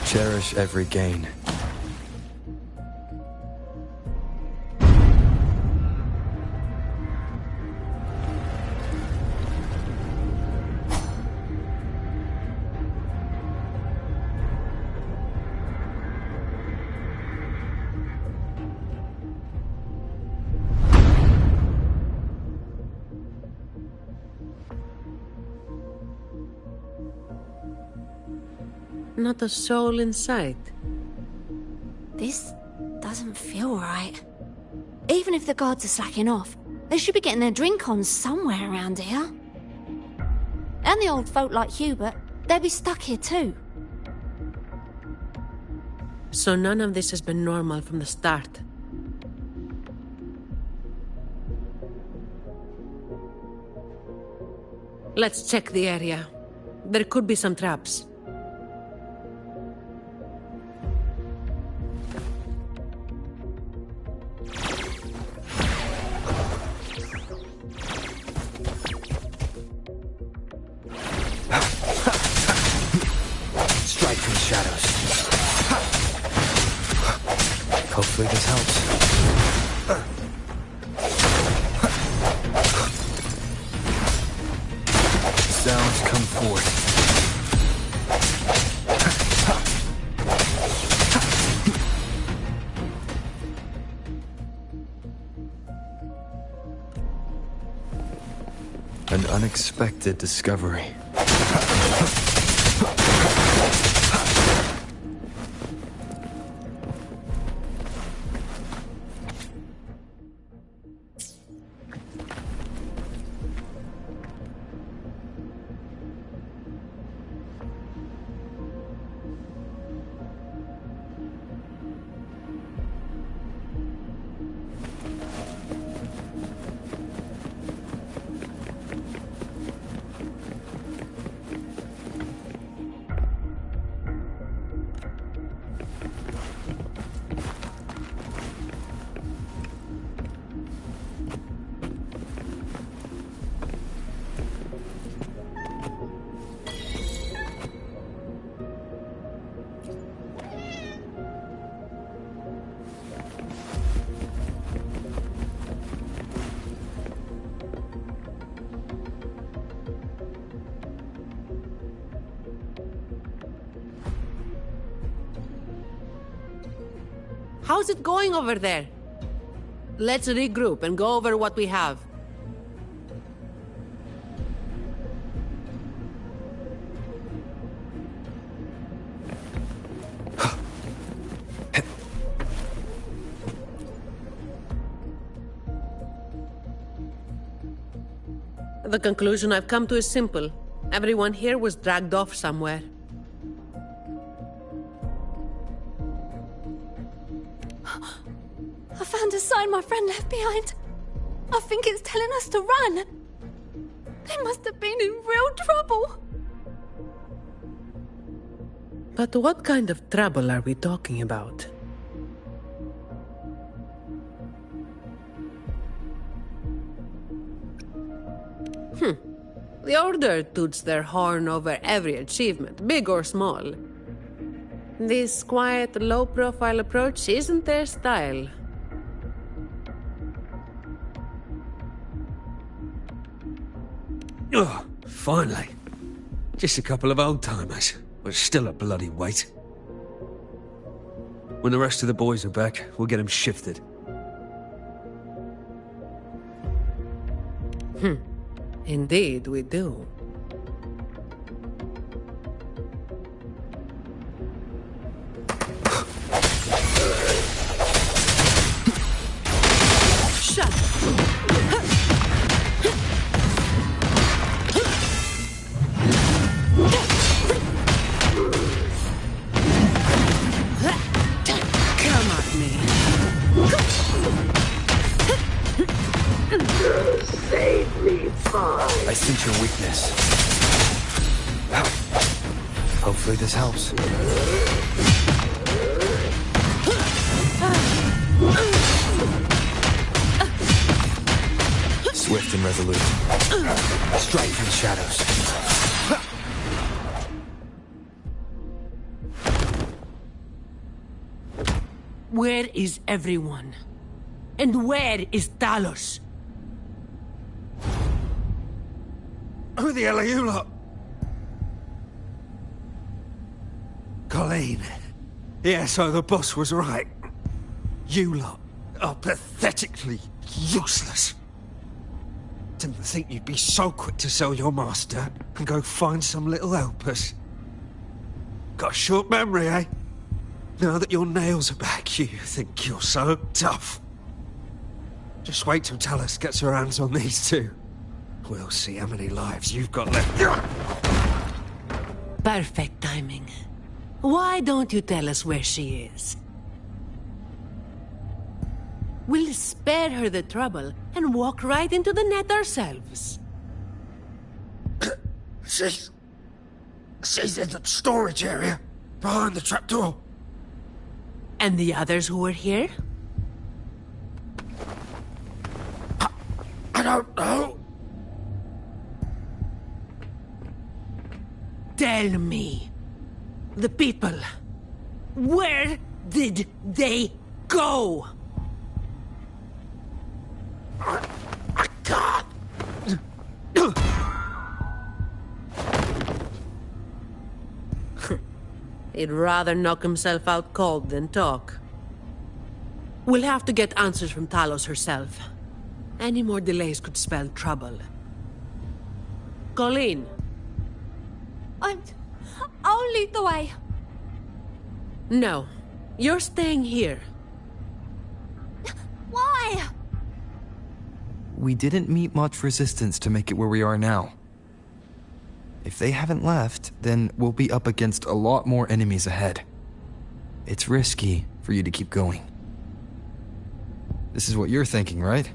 Cherish every gain. Not a soul in sight. This doesn't feel right. Even if the guards are slacking off, they should be getting their drink on somewhere around here. And the old folk like Hubert, they'll be stuck here too. So none of this has been normal from the start. Let's check the area. There could be some traps. Strike from the shadows. Hopefully this helps. Sounds come forth. An unexpected discovery. How's it going over there? Let's regroup and go over what we have. The conclusion I've come to is simple. Everyone here was dragged off somewhere. I found a sign my friend left behind. I think it's telling us to run. They must have been in real trouble. But what kind of trouble are we talking about? The Order toots their horn over every achievement, big or small. This quiet, low-profile approach isn't their style. Oh, finally. Just a couple of old-timers, but still a bloody weight. When the rest of the boys are back, we'll get them shifted. Indeed, we do. Shut Come at me. Save me, fine. I sense your weakness. Hopefully this helps. Swift and resolute. Strike from the shadows. Where is everyone? And where is Talos? Who the hell are you lot? Colleen. Yeah, so the boss was right. You lot are pathetically useless. Didn't think you'd be so quick to sell your master and go find some little helpers. Got a short memory, eh? Now that your nails are back, you think you're so tough. Just wait till Talos gets her hands on these two. We'll see how many lives you've got left. Perfect timing. Why don't you tell us where she is? We'll spare her the trouble and walk right into the net ourselves. She's in the storage area, behind the trapdoor. And the others who were here? I don't know. Tell me. The people. Where did they go? I can't. He'd rather knock himself out cold than talk. We'll have to get answers from Talos herself. Any more delays could spell trouble. Colleen. I'll lead the way. No. You're staying here. Why? We didn't meet much resistance to make it where we are now. If they haven't left, then we'll be up against a lot more enemies ahead. It's risky for you to keep going. This is what you're thinking, right?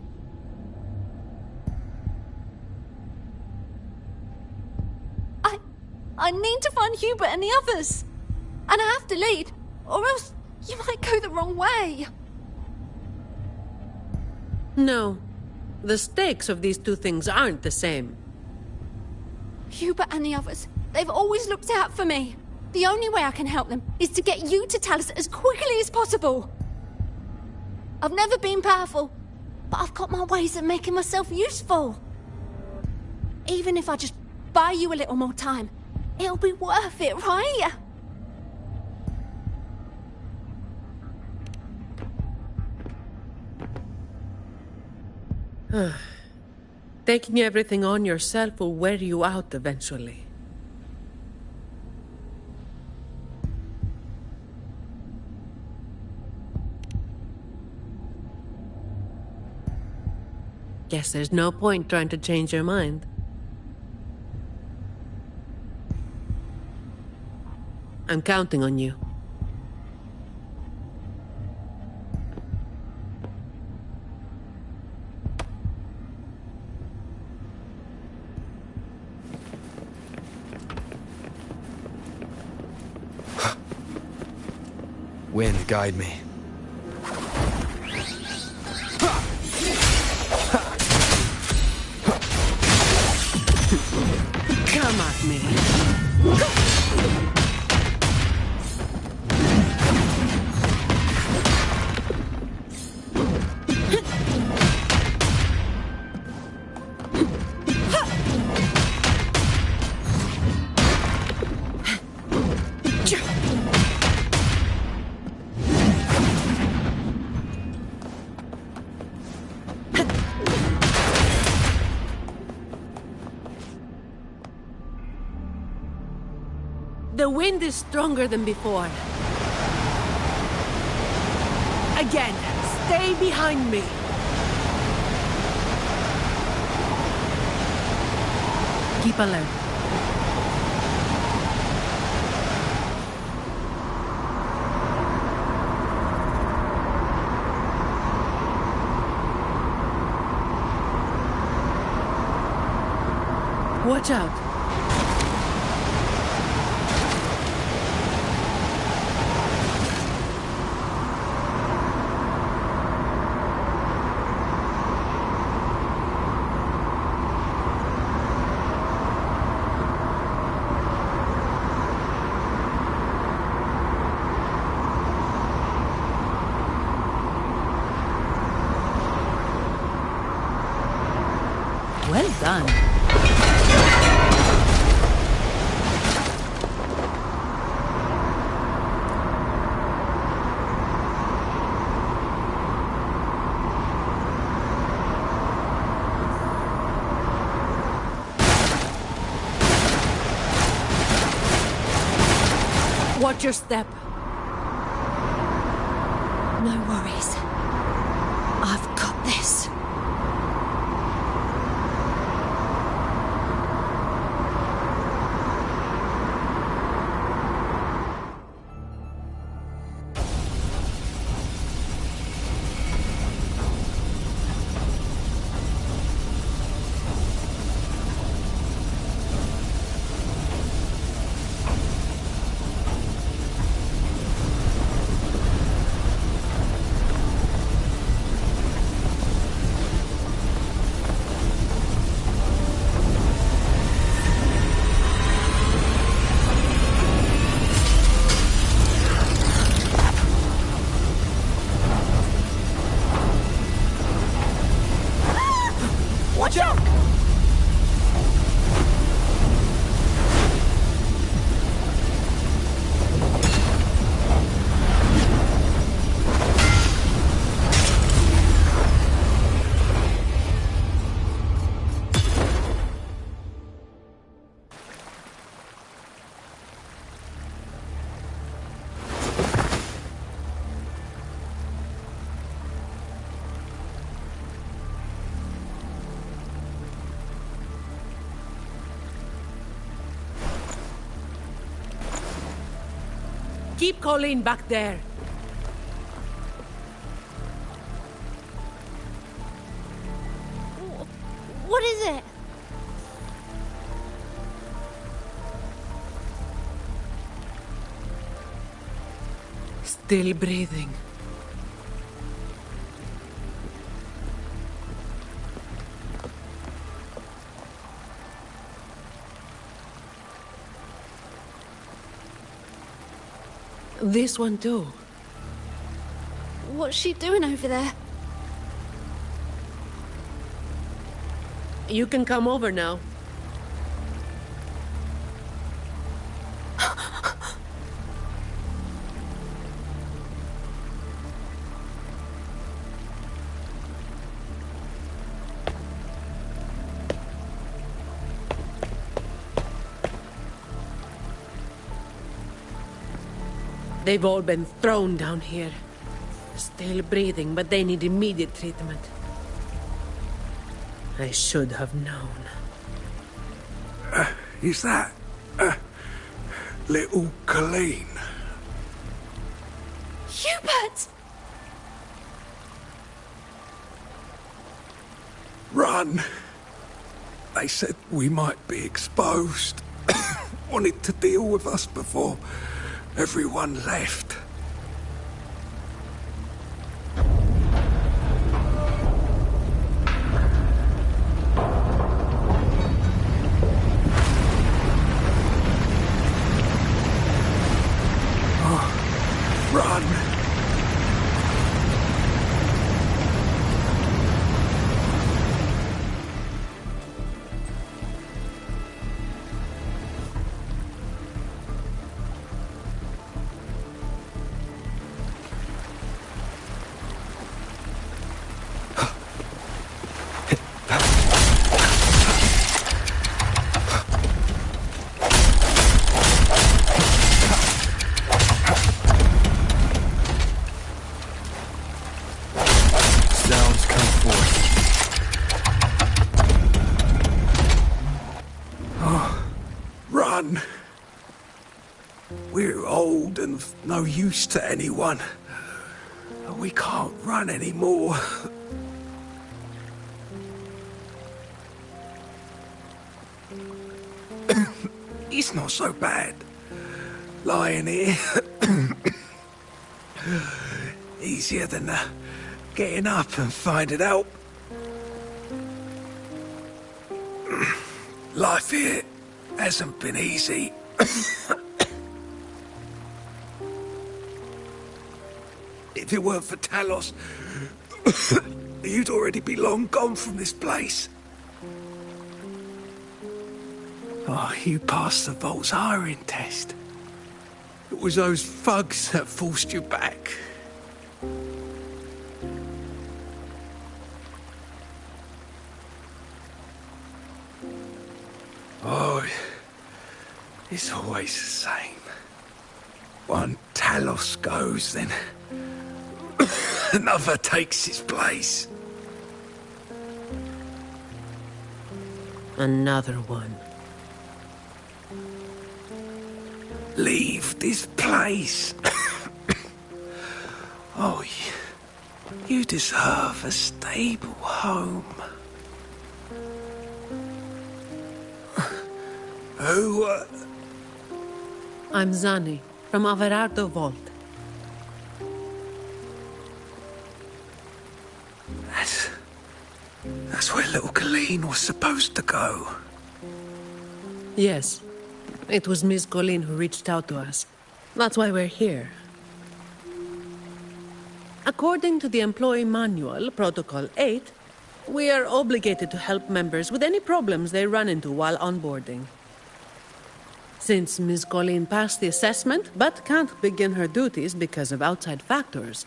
I need to find Hubert and the others. And I have to lead, or else you might go the wrong way. No. The stakes of these two things aren't the same. Hubert and the others, they've always looked out for me. The only way I can help them is to get you to Talos as quickly as possible. I've never been powerful, but I've got my ways of making myself useful. Even if I just buy you a little more time, it'll be worth it, right? Taking everything on yourself will wear you out eventually. Guess there's no point trying to change your mind. I'm counting on you. Wind, guide me. Come at me. The wind is stronger than before. Again, stay behind me. Keep alert. Watch out. Well done. Watch your step. No worries. I've got this. Watch out! Keep Colleen back there. What is it? Still breathing. This one too. What's she doing over there? You can come over now. They've all been thrown down here. Still breathing, but they need immediate treatment. I should have known. Is that... little Colleen? Hubert! Run! They said we might be exposed. Wanted to deal with us before everyone left. Run! Sounds come forth. Run! We're old and of no use to anyone. We can't run anymore. It's not so bad. Lying here. Easier than getting up and finding out. Life here hasn't been easy. If it weren't for Talos, you'd already be long gone from this place. Oh, you passed the Vault's hiring test. It was those thugs that forced you back. Oh, it's always the same. One Talos goes, then another takes its place. Another one. Leave this place. Oh, you deserve a stable home. Who, I'm Zani, from Averardo Vault. That's where little Colleen was supposed to go. Yes. It was Miss Colleen who reached out to us. That's why we're here. According to the employee manual, Protocol 8, we are obligated to help members with any problems they run into while onboarding. Since Miss Colleen passed the assessment, but can't begin her duties because of outside factors,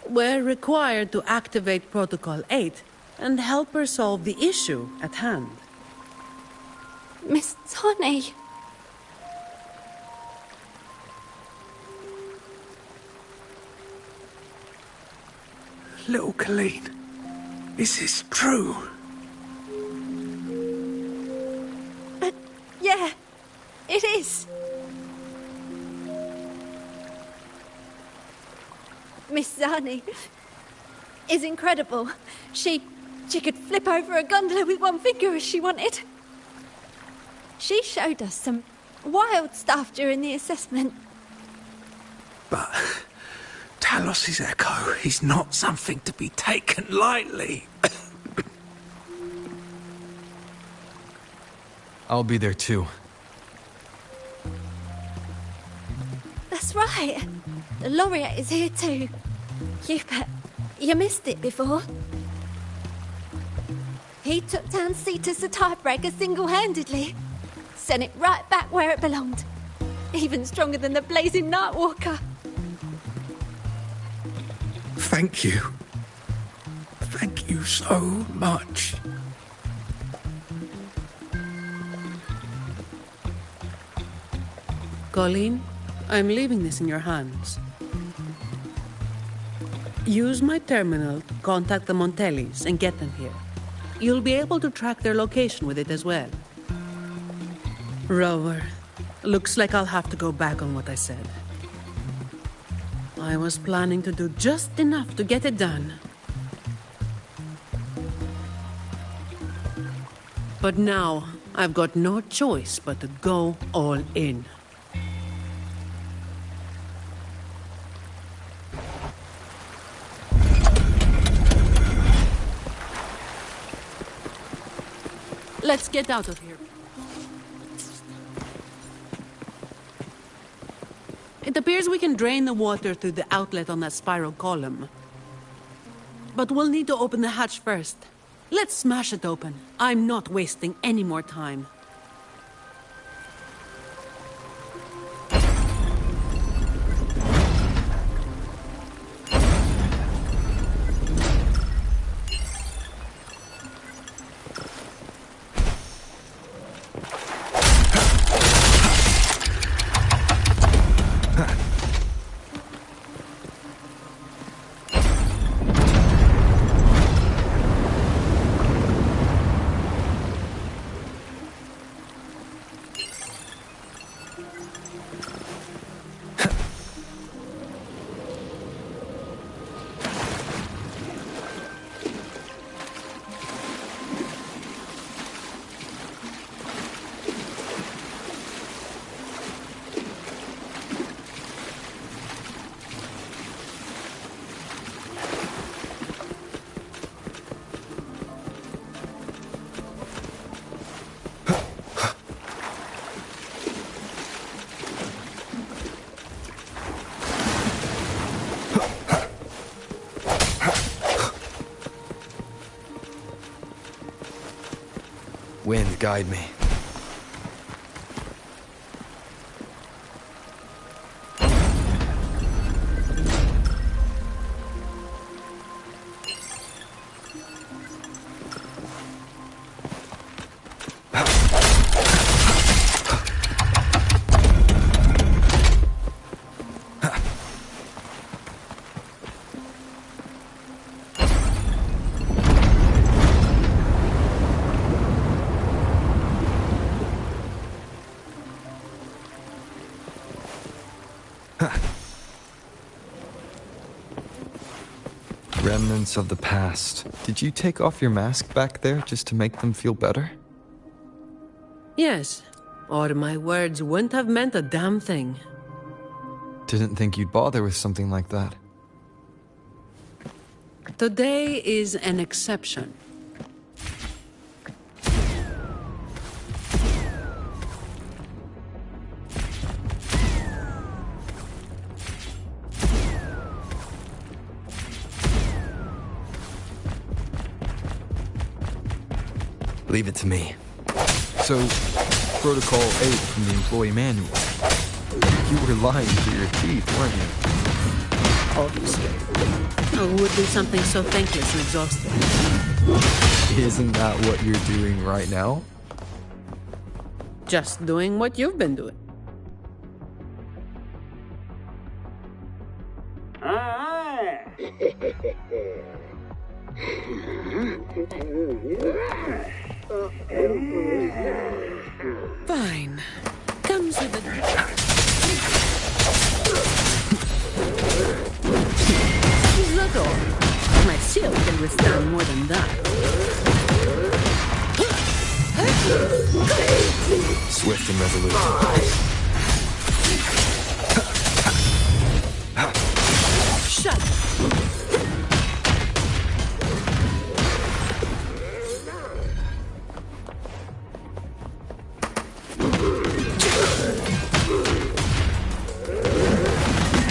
we're required to activate Protocol 8 and help her solve the issue at hand. Miss Zani. Little Colleen, is this true? Yeah, it is. Miss Zani is incredible. She could flip over a gondola with one finger if she wanted. She showed us some wild stuff during the assessment. But Talos' echo is not something to be taken lightly. I'll be there too. That's right. The laureate is here too. Hubert, you missed it before. He took down Cetus the Tiebreaker single-handedly. Sent it right back where it belonged. Even stronger than the blazing Nightwalker. Thank you. Thank you so much. Colleen, I'm leaving this in your hands. Use my terminal to contact the Montellis and get them here. You'll be able to track their location with it as well. Rover, looks like I'll have to go back on what I said. I was planning to do just enough to get it done. But now, I've got no choice but to go all in. Let's get out of here. It appears we can drain the water through the outlet on that spiral column. But we'll need to open the hatch first. Let's smash it open. I'm not wasting any more time. Wind, guide me. Remnants of the past. Did you take off your mask back there just to make them feel better? Yes, or my words wouldn't have meant a damn thing. Didn't think you'd bother with something like that. Today is an exception. Leave it to me. So, Protocol 8 from the employee manual. You were lying through your teeth, weren't you? Obviously. Who would do something so thankless and exhausting? Isn't that what you're doing right now? Just doing what you've been doing. Fine. Comes with it. Is that all? My shield can withstand more than that. Swift and resolute. Shut up.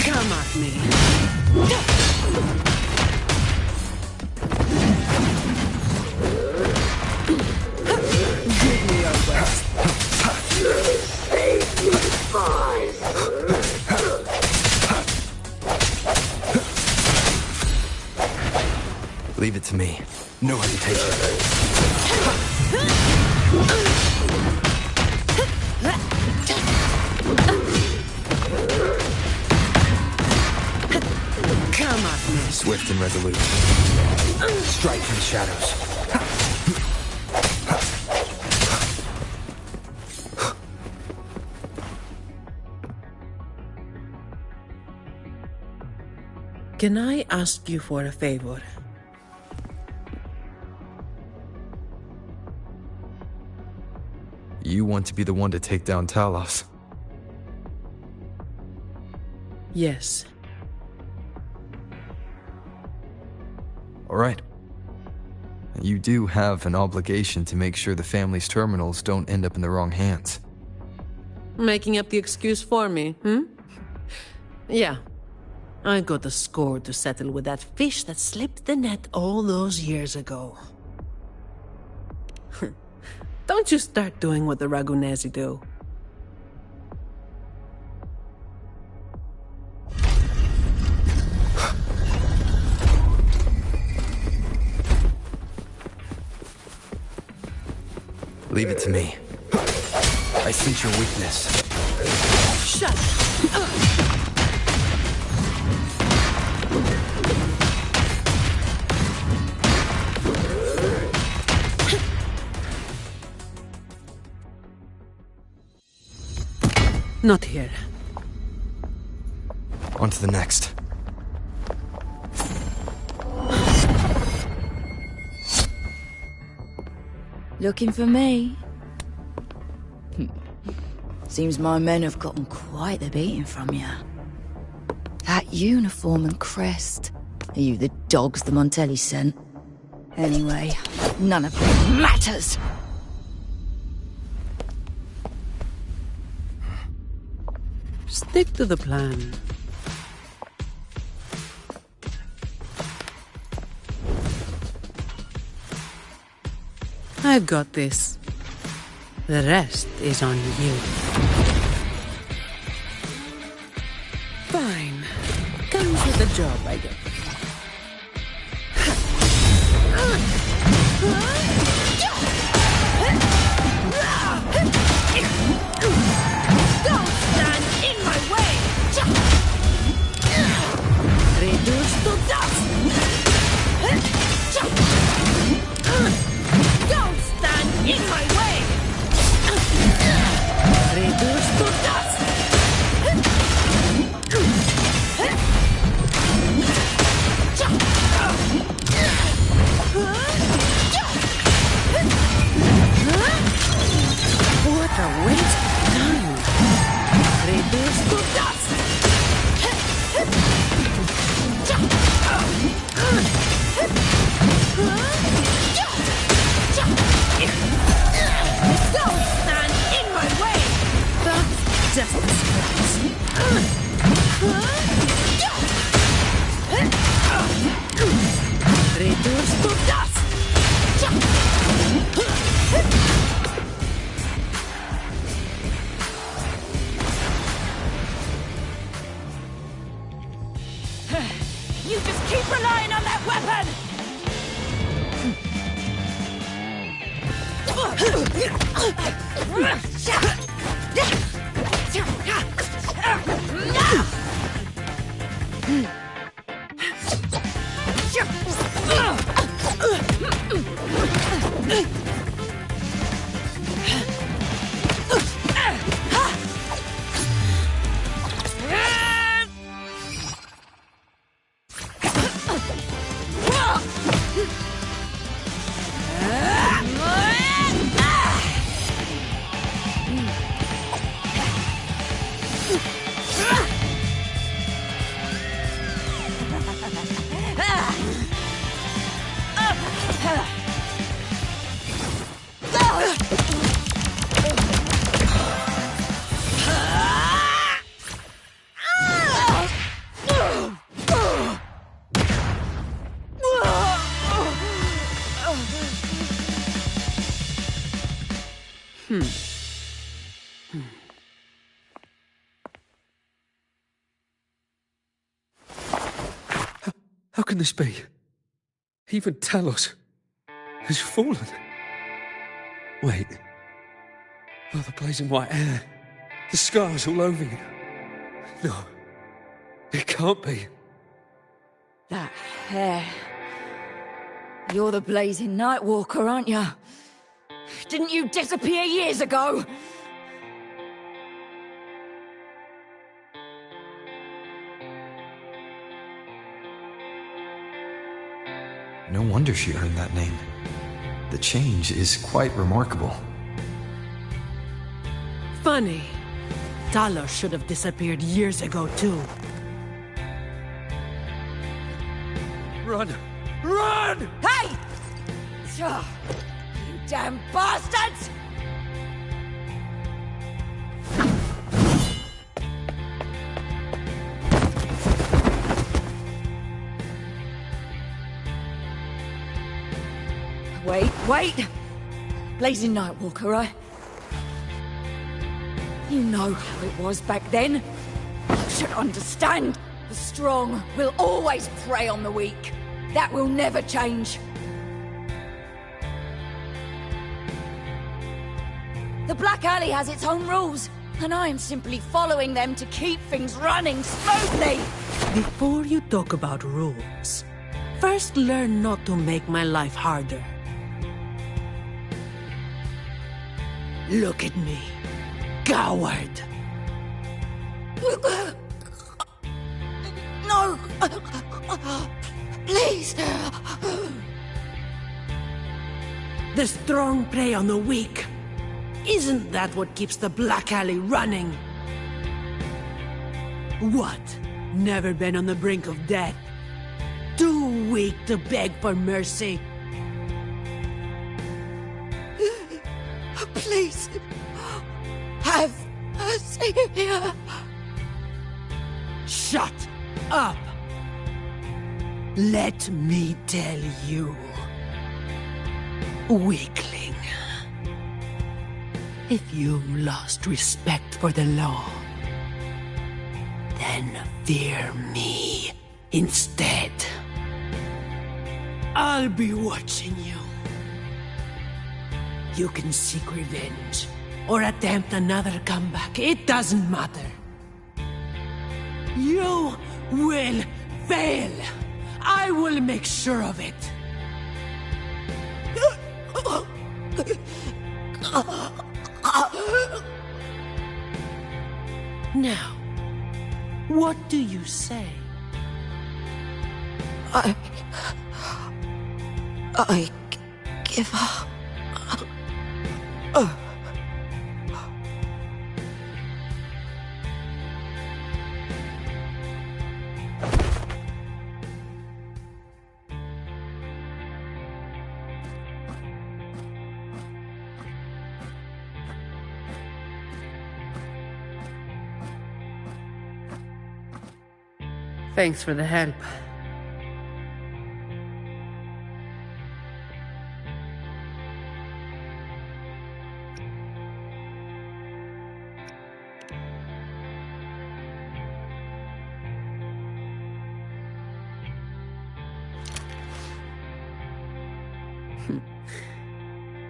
Come at me. Give me your best. Save me, spies. Leave it to me. No hesitation. Swift and resolute. Strike from the shadows. Can I ask you for a favor? You want to be the one to take down Talos? Yes. All right. You do have an obligation to make sure the family's terminals don't end up in the wrong hands. Making up the excuse for me, hmm? Yeah. I got a score to settle with that fish that slipped the net all those years ago. Don't you start doing what the Ragunesi do. Leave it to me. I sense your weakness. Shut up! Not here. On to the next. Looking for me? Seems my men have gotten quite the beating from you. That uniform and crest. Are you the dogs the Montelli sent? Anyway, none of it matters! Stick to the plan. I've got this. The rest is on you. Fine. Comes with the job, I guess. Don't stand in my way! Reduce to dust! Don't stand in my way! Reduce to dust! What a waste of time! Reduce to dust! Don't stand in my way! That's just a scratch. Reduce to dust! You just keep relying on that weapon! How can this be? Even Talos has fallen. Wait. Oh, the blazing white hair. The scars all over you. No. It can't be. That hair. You're the blazing Nightwalker, aren't you? Didn't you disappear years ago? No wonder she earned that name. The change is quite remarkable. Funny. Talos should have disappeared years ago, too. Run! Run! Hey! You damn bastards! Wait! Blazing Nightwalker, right? You know how it was back then. You should understand. The strong will always prey on the weak. That will never change. The Black Alley has its own rules, and I am simply following them to keep things running smoothly. Before you talk about rules, first learn not to make my life harder. Look at me, coward. No! Please! The strong prey on the weak. Isn't that what keeps the Black Alley running? What? Never been on the brink of death? Too weak to beg for mercy? Please! Have mercy! Shut up! Let me tell you, weakling. If you've lost respect for the law, then fear me instead. I'll be watching you. You can seek revenge, or attempt another comeback. It doesn't matter. You will fail. I will make sure of it. Now, what do you say? I give up. Thanks for the help.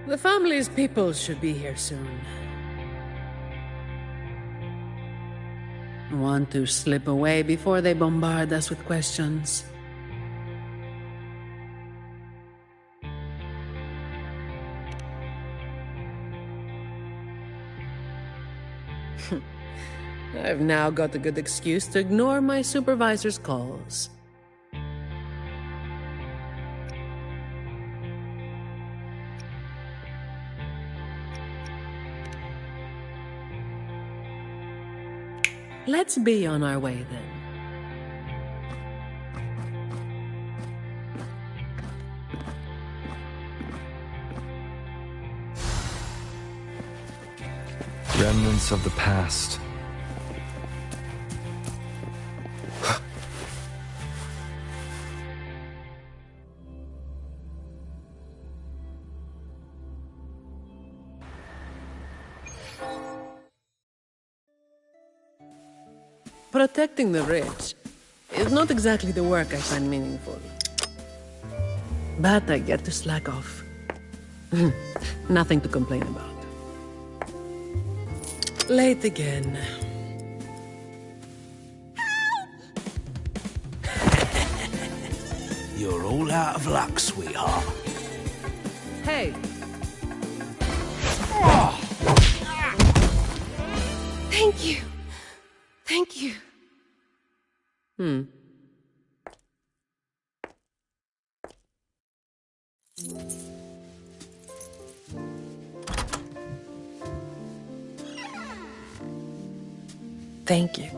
The family's people should be here soon. Want to slip away before they bombard us with questions. I've now got a good excuse to ignore my supervisor's calls. Let's be on our way then. Remnants of the past. Protecting the rich is not exactly the work I find meaningful. But I get to slack off. Nothing to complain about. Late again. You're all out of luck, sweetheart. Hey. Thank you. Thank you. Thank you.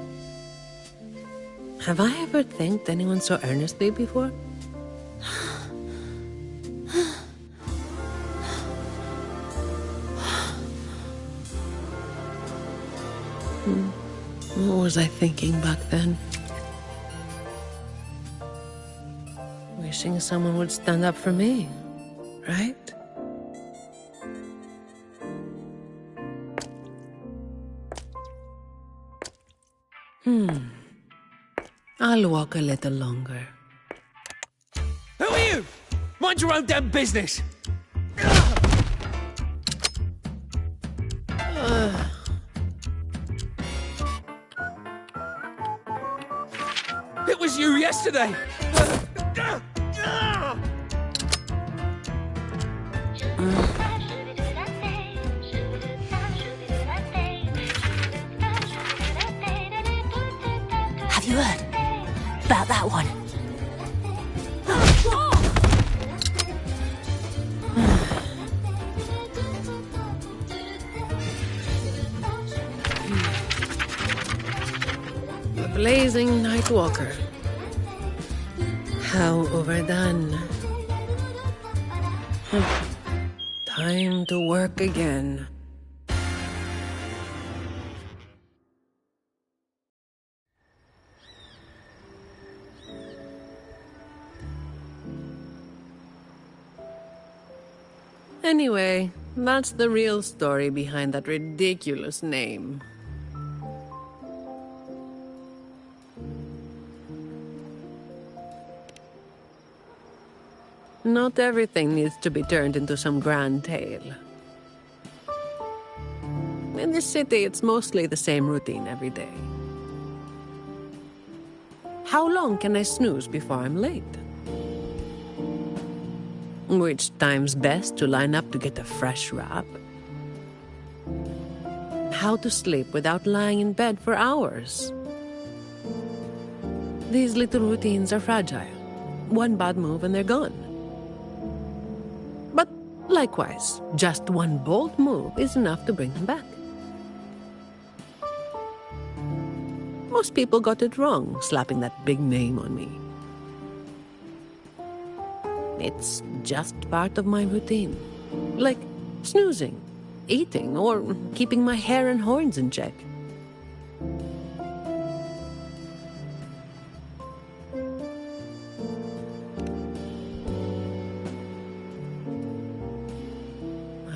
Have I ever thanked anyone so earnestly before? What was I thinking back then? Wishing someone would stand up for me, right? I'll walk a little longer. Who are you? Mind your own damn business. It was you yesterday. Have you heard about that one? The blazing night walker. How overdone. Time to work again. Anyway, that's the real story behind that ridiculous name. Not everything needs to be turned into some grand tale. In this city, it's mostly the same routine every day. How long can I snooze before I'm late? Which time's best to line up to get a fresh wrap? How to sleep without lying in bed for hours? These little routines are fragile. One bad move and they're gone. But likewise, just one bold move is enough to bring them back. Most people got it wrong, slapping that big name on me. It's just part of my routine. Like snoozing, eating, or keeping my hair and horns in check.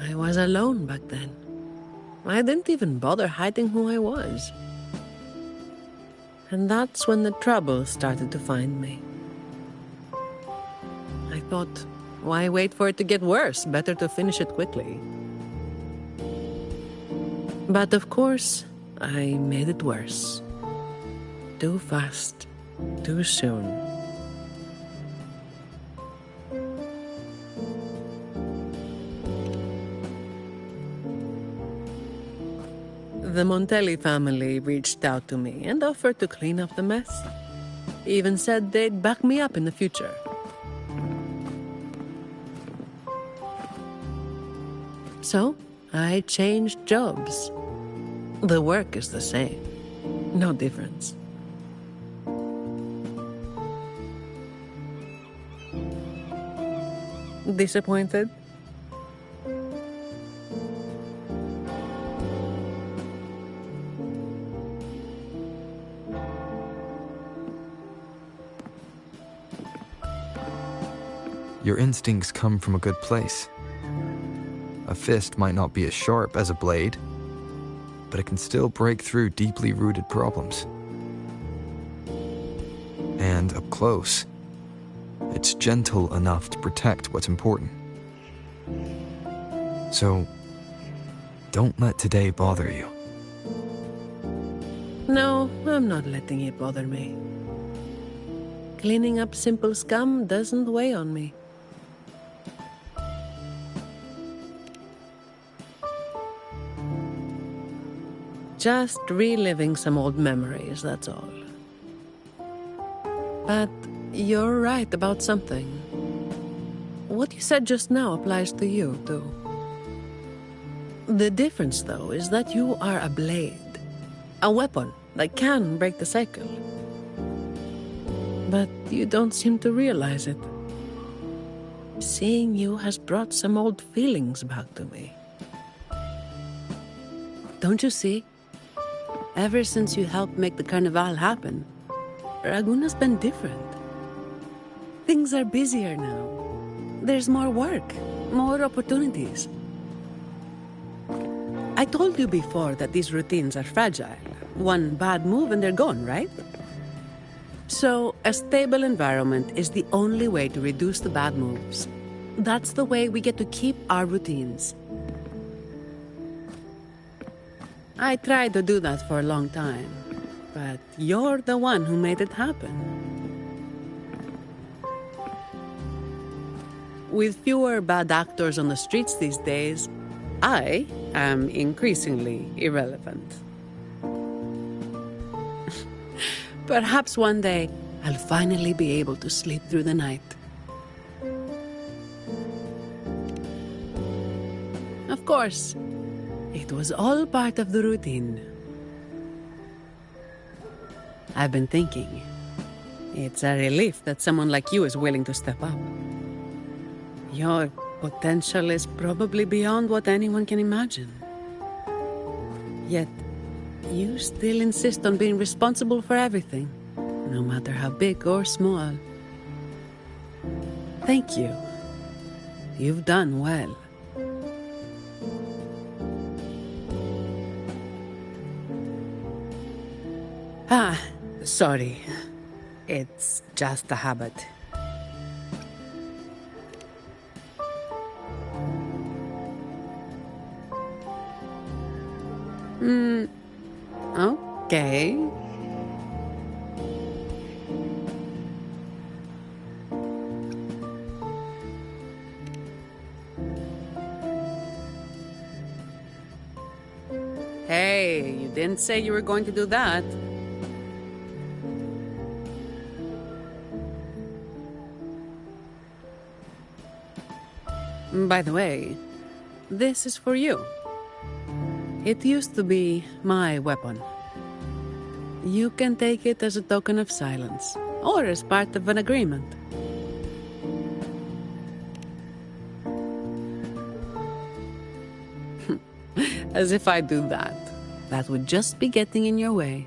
I was alone back then. I didn't even bother hiding who I was. And that's when the trouble started to find me. I thought, why wait for it to get worse? Better to finish it quickly. But of course, I made it worse. Too fast, too soon. The Montelli family reached out to me and offered to clean up the mess. Even said they'd back me up in the future. So, I changed jobs. The work is the same. No difference. Disappointed? Your instincts come from a good place. A fist might not be as sharp as a blade, but it can still break through deeply rooted problems. And up close, it's gentle enough to protect what's important. So, don't let today bother you. No, I'm not letting it bother me. Cleaning up simple scum doesn't weigh on me. Just reliving some old memories, that's all. But you're right about something. What you said just now applies to you, too. The difference, though, is that you are a blade. A weapon that can break the cycle. But you don't seem to realize it. Seeing you has brought some old feelings back to me. Don't you see? Ever since you helped make the carnival happen, Raguna's been different. Things are busier now. There's more work, more opportunities. I told you before that these routines are fragile. One bad move and they're gone, right? So, a stable environment is the only way to reduce the bad moves. That's the way we get to keep our routines. I tried to do that for a long time, but you're the one who made it happen. With fewer bad actors on the streets these days, I am increasingly irrelevant. Perhaps one day, I'll finally be able to sleep through the night. Of course, it was all part of the routine. I've been thinking, it's a relief that someone like you is willing to step up. Your potential is probably beyond what anyone can imagine. Yet, you still insist on being responsible for everything, no matter how big or small. Thank you. You've done well. Sorry. It's just a habit. Okay. Hey, you didn't say you were going to do that. By the way, this is for you. It used to be my weapon. You can take it as a token of silence, or as part of an agreement. As if I do that. That would just be getting in your way.